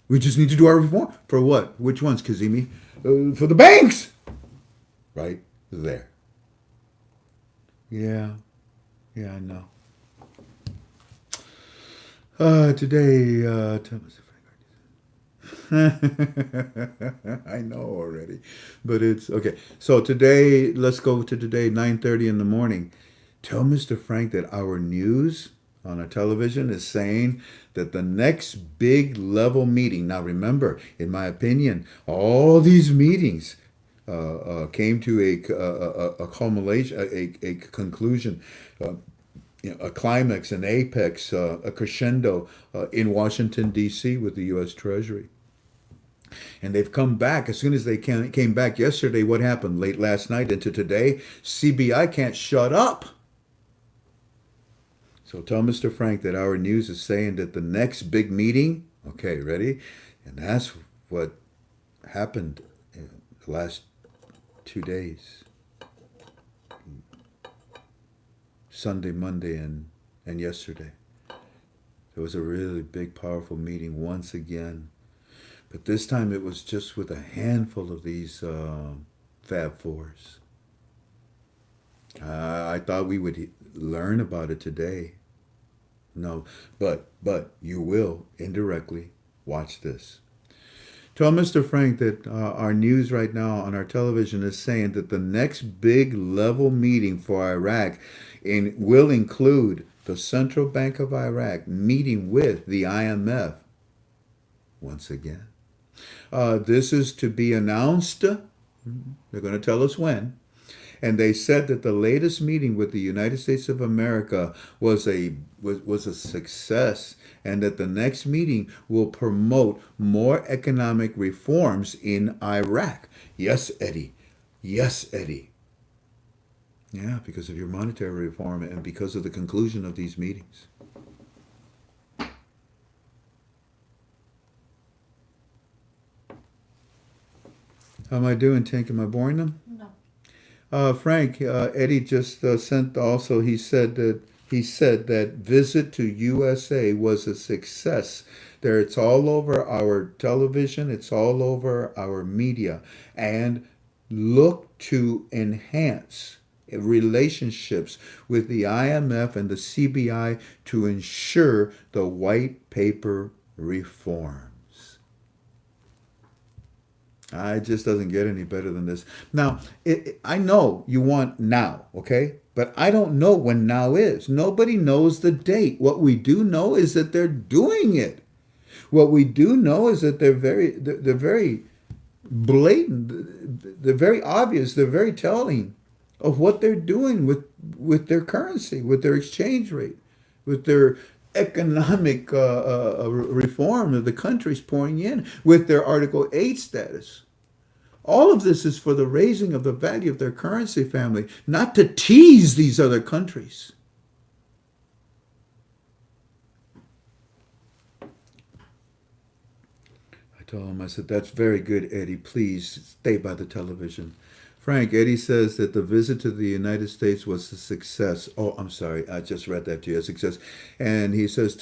We just need to do our reform. For what? Which ones, Kazemi? For the banks. right there. Yeah, yeah, I know. Today, I know already, but it's okay. So today, let's go to today, 9:30 in the morning. Tell Mr. Frank that our news on our television is saying that the next big level meeting. Now, remember, in my opinion, all these meetings came to a culmination, a conclusion. A climax, an apex, a crescendo in Washington, D.C. with the U.S. Treasury. And they've come back. As soon as they came back yesterday, what happened? Late last night into today, CBI can't shut up. So tell Mr. Frank that our news is saying that the next big meeting, okay, ready? And that's what happened in the last 2 days. Sunday, Monday, and yesterday. There was a really big, powerful meeting once again. But this time it was just with a handful of these Fab Fours. I thought we would learn about it today. No, but you will indirectly watch this. Tell Mr. Frank that our news right now on our television is saying that the next big level meeting for Iraq will include the Central Bank of Iraq meeting with the IMF once again. This is to be announced. They're going to tell us when. And they said that the latest meeting with the United States of America was a success, and that the next meeting will promote more economic reforms in Iraq. Yes, Eddie. Yes, Eddie. Yeah, because of your monetary reform and because of the conclusion of these meetings. How am I doing, Tink? Am I boring them? No. Frank, Eddie just sent also, he said that visit to USA was a success. There, it's all over our television, it's all over our media, and look to enhance relationships with the IMF and the CBI to ensure the white paper reforms. It just doesn't get any better than this. Now, I know you want now, okay? But I don't know when now is. Nobody knows the date. What we do know is that they're doing it. What we do know is that they're very blatant. They're very obvious. They're very telling of what they're doing with their currency, with their exchange rate, with their economic reform of the countries pouring in, with their Article 8 status. All of this is for the raising of the value of their currency, family, not to tease these other countries. I told him, I said, that's very good, Eddie. Please stay by the television. Frank, Eddie says that the visit to the United States was a success. Oh, I'm sorry. I just read that to you. A success. And he says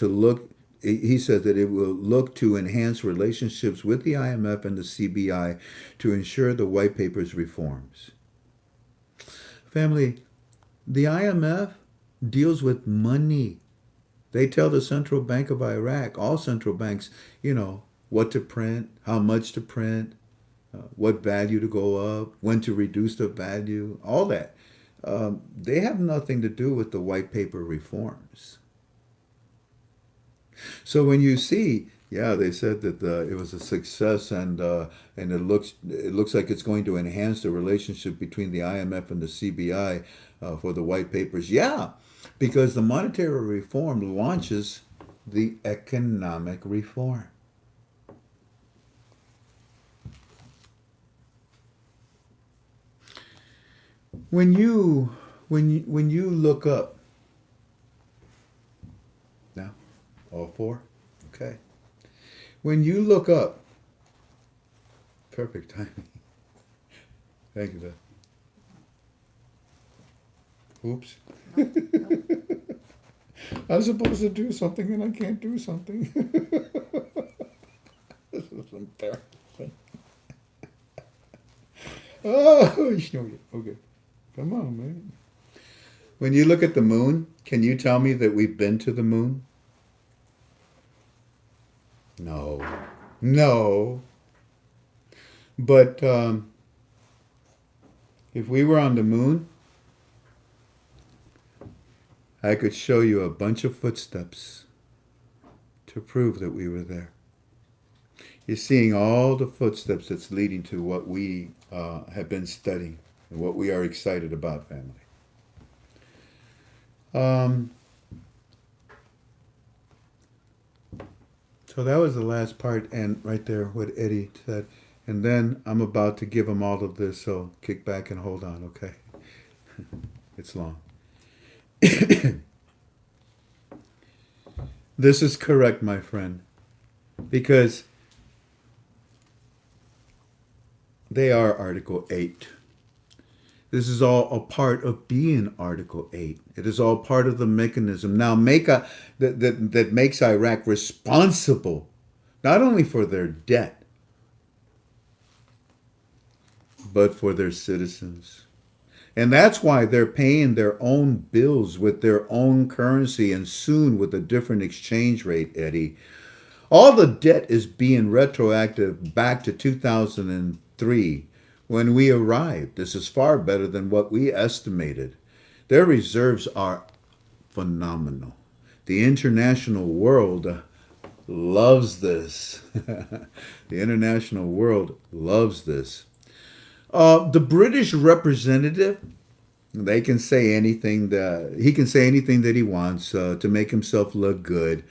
he said that it will look to enhance relationships with the IMF and the CBI to ensure the white paper's reforms. Family, the IMF deals with money. They tell the Central Bank of Iraq, all central banks, what to print, how much to print, what value to go up, when to reduce the value, all that. They have nothing to do with the white paper reforms. So when you see, they said that it was a success, and it looks like it's going to enhance the relationship between the IMF and the CBI for the white papers. Yeah, because the monetary reform launches the economic reform. When you look up now, all four, okay. When you look up, perfect timing. Thank you, Beth. Oops. I'm supposed to do something and I can't do something. This is embarrassing. Oh, Come on, man. When you look at the moon, can you tell me that we've been to the moon? No. No. But if we were on the moon, I could show you a bunch of footsteps to prove that we were there. You're seeing all the footsteps that's leading to what we have been studying and what we are excited about, family. So that was the last part, and right there what Eddie said. And then I'm about to give him all of this, so kick back and hold on, okay? It's long. This is correct, my friend, because they are Article 8. This is all a part of being Article 8. It is all part of the mechanism. Now, that makes Iraq responsible, not only for their debt, but for their citizens. And that's why they're paying their own bills with their own currency and soon with a different exchange rate, Eddie. All the debt is being retroactive back to 2003 when we arrived. This is far better than what we estimated. Their reserves are phenomenal. The international world loves this. The international world loves this. The British representative, they can say anything he can say anything that he wants to make himself look good.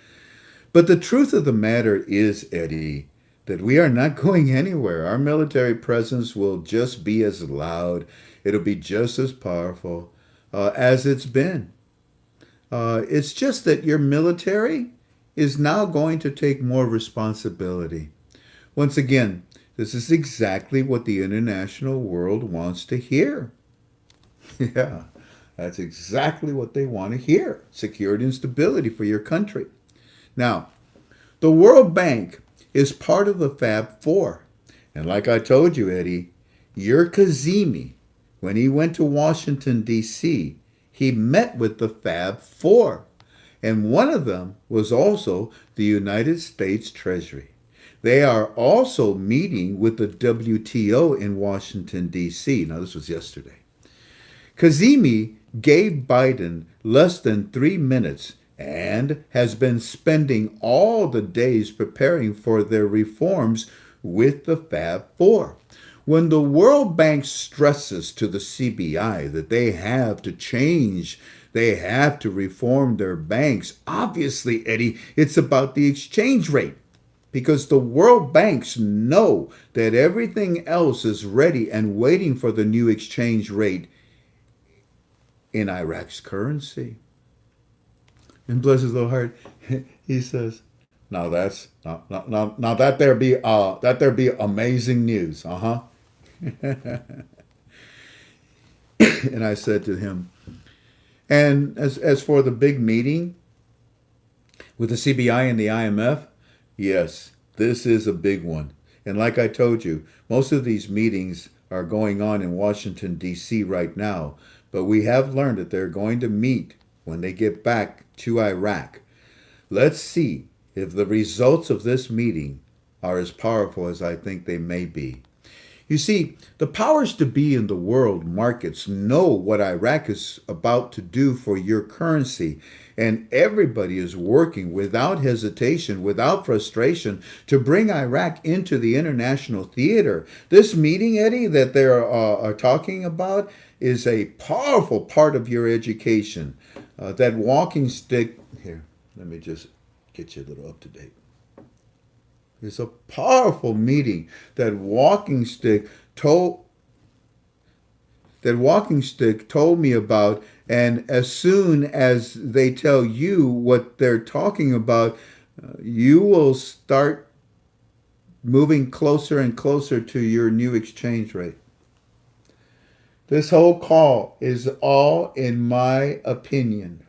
But the truth of the matter is, Eddie, that we are not going anywhere. Our military presence will just be as loud. It'll be just as powerful as it's been. It's just that your military is now going to take more responsibility. Once again, this is exactly what the international world wants to hear. Yeah, that's exactly what they want to hear. Security and stability for your country. Now, the World Bank is part of the Fab Four. And like I told you, Eddie, your Kazemi, when he went to Washington, D.C., he met with the Fab Four. And one of them was also the United States Treasury. They are also meeting with the WTO in Washington, D.C. Now, this was yesterday. Kazemi gave Biden less than 3 minutes and has been spending all the days preparing for their reforms with the Fab Four. When the World Bank stresses to the CBI that they have to change, they have to reform their banks, obviously, Eddie, it's about the exchange rate. Because the world banks know that everything else is ready and waiting for the new exchange rate in Iraq's currency. And bless his little heart, he says, "Now that there be amazing news, And I said to him, and as for the big meeting with the CBI and the IMF, yes, this is a big one. And like I told you, most of these meetings are going on in Washington, D.C. right now. But we have learned that they're going to meet when they get back to Iraq. Let's see if the results of this meeting are as powerful as I think they may be. You see, the powers to be in the world markets know what Iraq is about to do for your currency, and everybody is working without hesitation, without frustration, to bring Iraq into the international theater. This meeting, Eddie, that they are talking about is a powerful part of your education. That walking stick, here, let me just get you a little up to date. It's a powerful meeting that Walking Stick told me about, and as soon as they tell you what they're talking about, you will start moving closer and closer to your new exchange rate. This whole call is all in my opinion.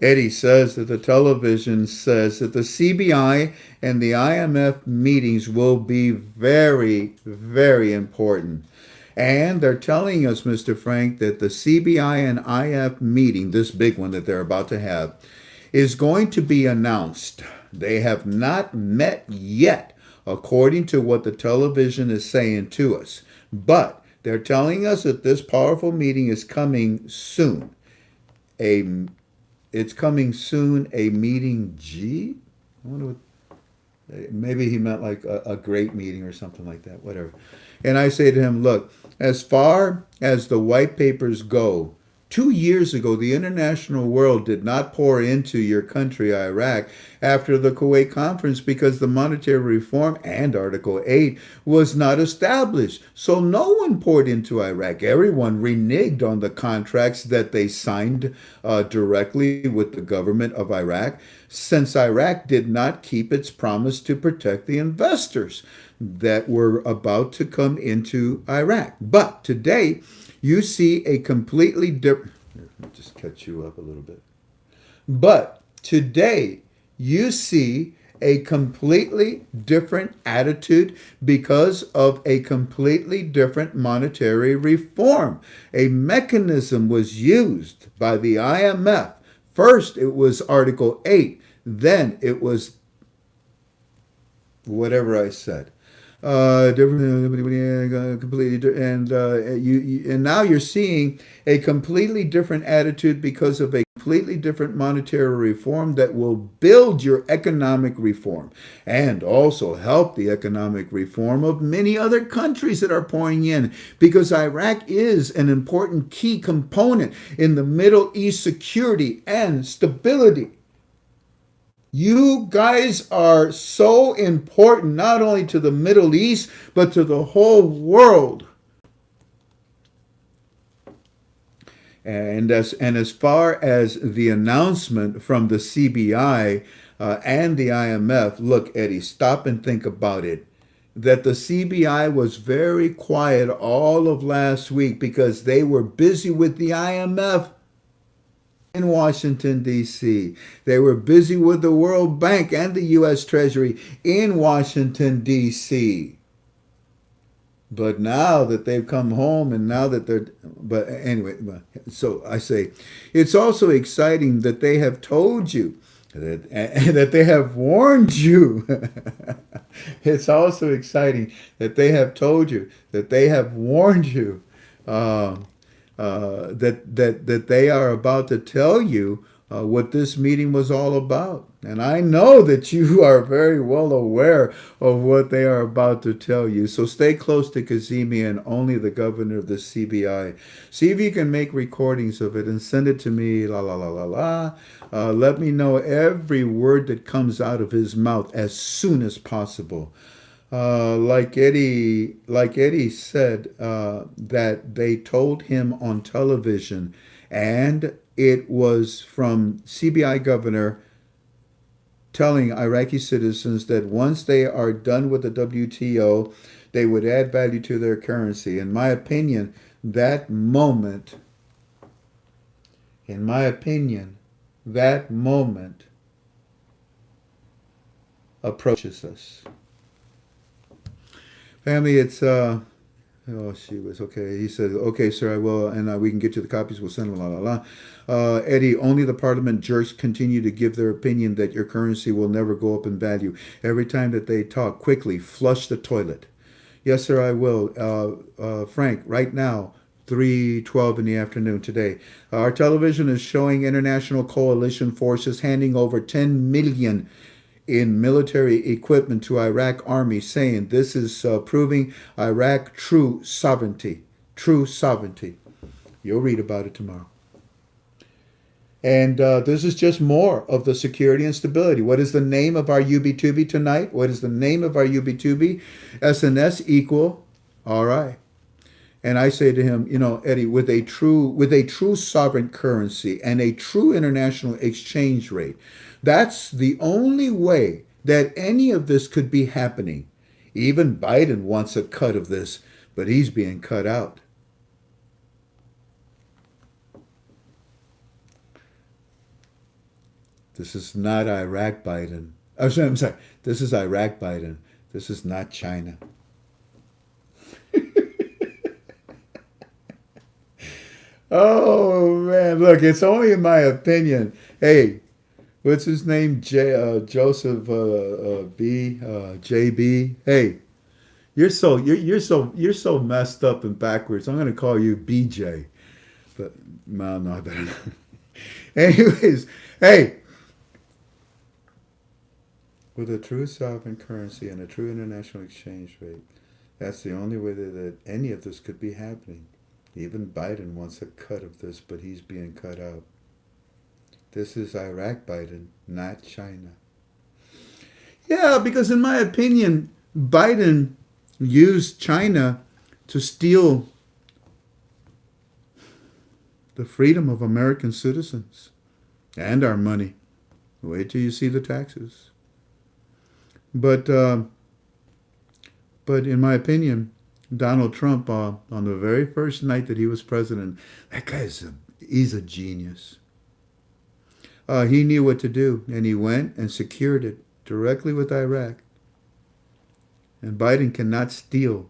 Eddie says that the television says that the CBI and the IMF meetings will be very, very important. And they're telling us, Mr. Frank, that the CBI and IF meeting, this big one that they're about to have, is going to be announced. They have not met yet, according to what the television is saying to us. But they're telling us that this powerful meeting is coming soon. It's coming soon, a meeting G? I wonder what, maybe he meant like a great meeting or something like that, whatever. And I say to him, look, as far as the white papers go, 2 years ago, the international world did not pour into your country, Iraq, after the Kuwait conference because the monetary reform and Article 8 was not established. So no one poured into Iraq. Everyone reneged on the contracts that they signed directly with the government of Iraq, since Iraq did not keep its promise to protect the investors that were about to come into Iraq. But today, you see a completely different. Let me just catch you up a little bit. But today, you see a completely different attitude because of a completely different monetary reform. A mechanism was used by the IMF. First, it was Article 8. Then it was whatever I said. Completely, and now you're seeing a completely different attitude because of a completely different monetary reform that will build your economic reform and also help the economic reform of many other countries that are pouring in, because Iraq is an important key component in the Middle East security and stability. You guys are so important, not only to the Middle East, but to the whole world. And as far as the announcement from the CBI and the IMF, look, Eddie, stop and think about it. That the CBI was very quiet all of last week because they were busy with the IMF in Washington, D.C. They were busy with the World Bank and the U.S. Treasury in Washington, D.C. But now that they've come home and now that but anyway, so I say, it's also exciting that they have told you that they have warned you. It's also exciting that they have told you that they have warned you. That they are about to tell you what this meeting was all about. And I know that you are very well aware of what they are about to tell you. So stay close to Kazemi and only the governor of the CBI. See if you can make recordings of it and send it to me, la la la la la. Let me know every word that comes out of his mouth as soon as possible. Like Eddie said, that they told him on television, and it was from CBI governor telling Iraqi citizens that once they are done with the WTO, they would add value to their currency. In my opinion, that moment approaches us. Family, it's she was okay. He said, okay, sir, I will, and we can get you the copies. We'll send them, la, la, la. Eddie, only the parliament jerks continue to give their opinion that your currency will never go up in value. Every time that they talk, quickly flush the toilet. Yes, sir, I will. Frank, right now, 3:12 in the afternoon today. Our television is showing international coalition forces handing over 10 million in military equipment to Iraq army, saying this is proving Iraq true sovereignty. True sovereignty. You'll read about it tomorrow. And this is just more of the security and stability. What is the name of our UB2B tonight? What is the name of our UB2B? SNS equal RI. And I say to him, Eddie, with a true sovereign currency and a true international exchange rate, that's the only way that any of this could be happening. Even Biden wants a cut of this, but he's being cut out. This is not Iraq Biden. I'm sorry. This is Iraq Biden. This is not China. Oh man, look, it's only in my opinion. Hey, what's his name? Joseph B. JB. Hey, you're so messed up and backwards. I'm gonna call you BJ. But no, I better not. Anyways, hey, with a true sovereign currency and a true international exchange rate, that's the only way that any of this could be happening. Even Biden wants a cut of this, but he's being cut out. This is Iraq Biden, not China. Yeah, because in my opinion, Biden used China to steal the freedom of American citizens and our money. Wait till you see the taxes. But in my opinion, Donald Trump, on the very first night that he was president, that guy he's a genius. He knew what to do, and he went and secured it directly with Iraq. And Biden cannot steal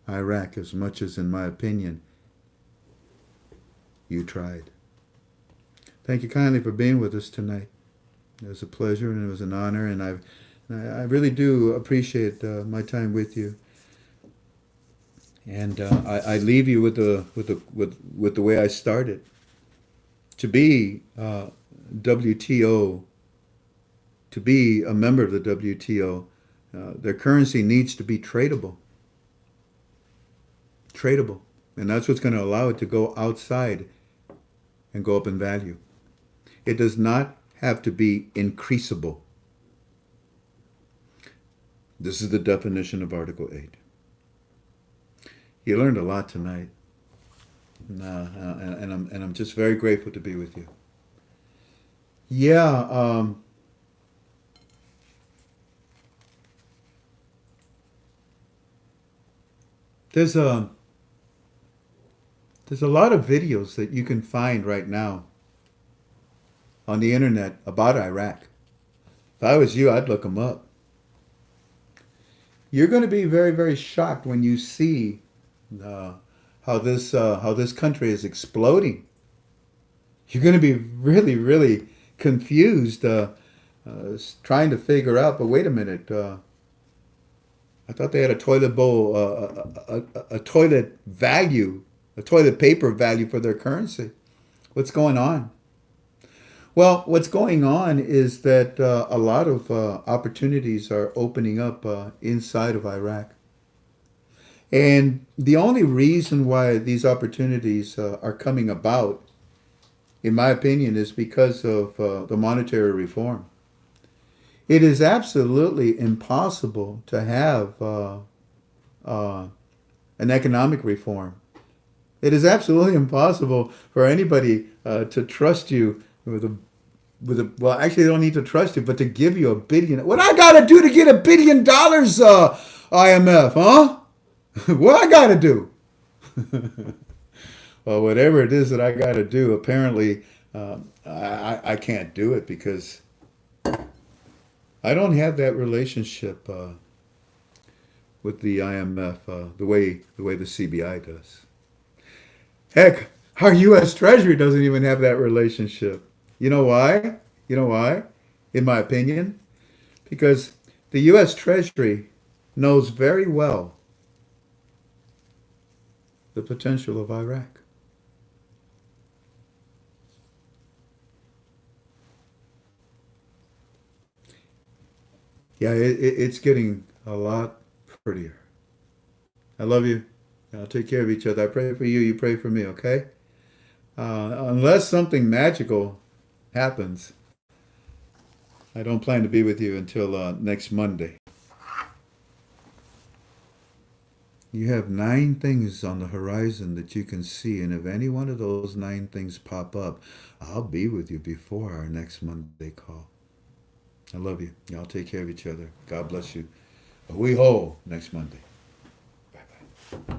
Iraq as much as, in my opinion, you tried. Thank you kindly for being with us tonight. It was a pleasure and it was an honor, and I really do appreciate my time with you. And I leave you with the way I started. To be WTO, to be a member of the WTO, their currency needs to be tradable. Tradable. And that's what's going to allow it to go outside and go up in value. It does not have to be increasable. This is the definition of Article 8. You learned a lot tonight. And I'm just very grateful to be with you. Yeah, there's a lot of videos that you can find right now on the internet about Iraq. If I was you, I'd look them up. You're going to be very, very shocked when you see how this country is exploding. You're going to be really, really confused, trying to figure out. But wait a minute. I thought they had a toilet bowl, a toilet value, a toilet paper value for their currency. What's going on? Well, what's going on is that a lot of opportunities are opening up inside of Iraq. And the only reason why these opportunities are coming about, in my opinion, is because of the monetary reform. It is absolutely impossible to have an economic reform. It is absolutely impossible for anybody to trust you with a well, actually, they don't need to trust you, but to give you $1 billion. What I gotta do to get $1 billion, IMF, huh? What I gotta do? Well, whatever it is that I gotta do, apparently I can't do it because I don't have that relationship with the IMF the way the CBI does. Heck, our U.S. Treasury doesn't even have that relationship. You know why? You know why? In my opinion, because the U.S. Treasury knows very well the potential of Iraq. Yeah, it's getting a lot prettier. I love you. I'll take care of each other. I pray for you. You pray for me, okay? Unless something magical happens, I don't plan to be with you until next Monday. You have 9 things on the horizon that you can see, and if any one of those 9 things pop up, I'll be with you before our next Monday call. I love you. Y'all take care of each other. God bless you. We ho next Monday. Bye-bye.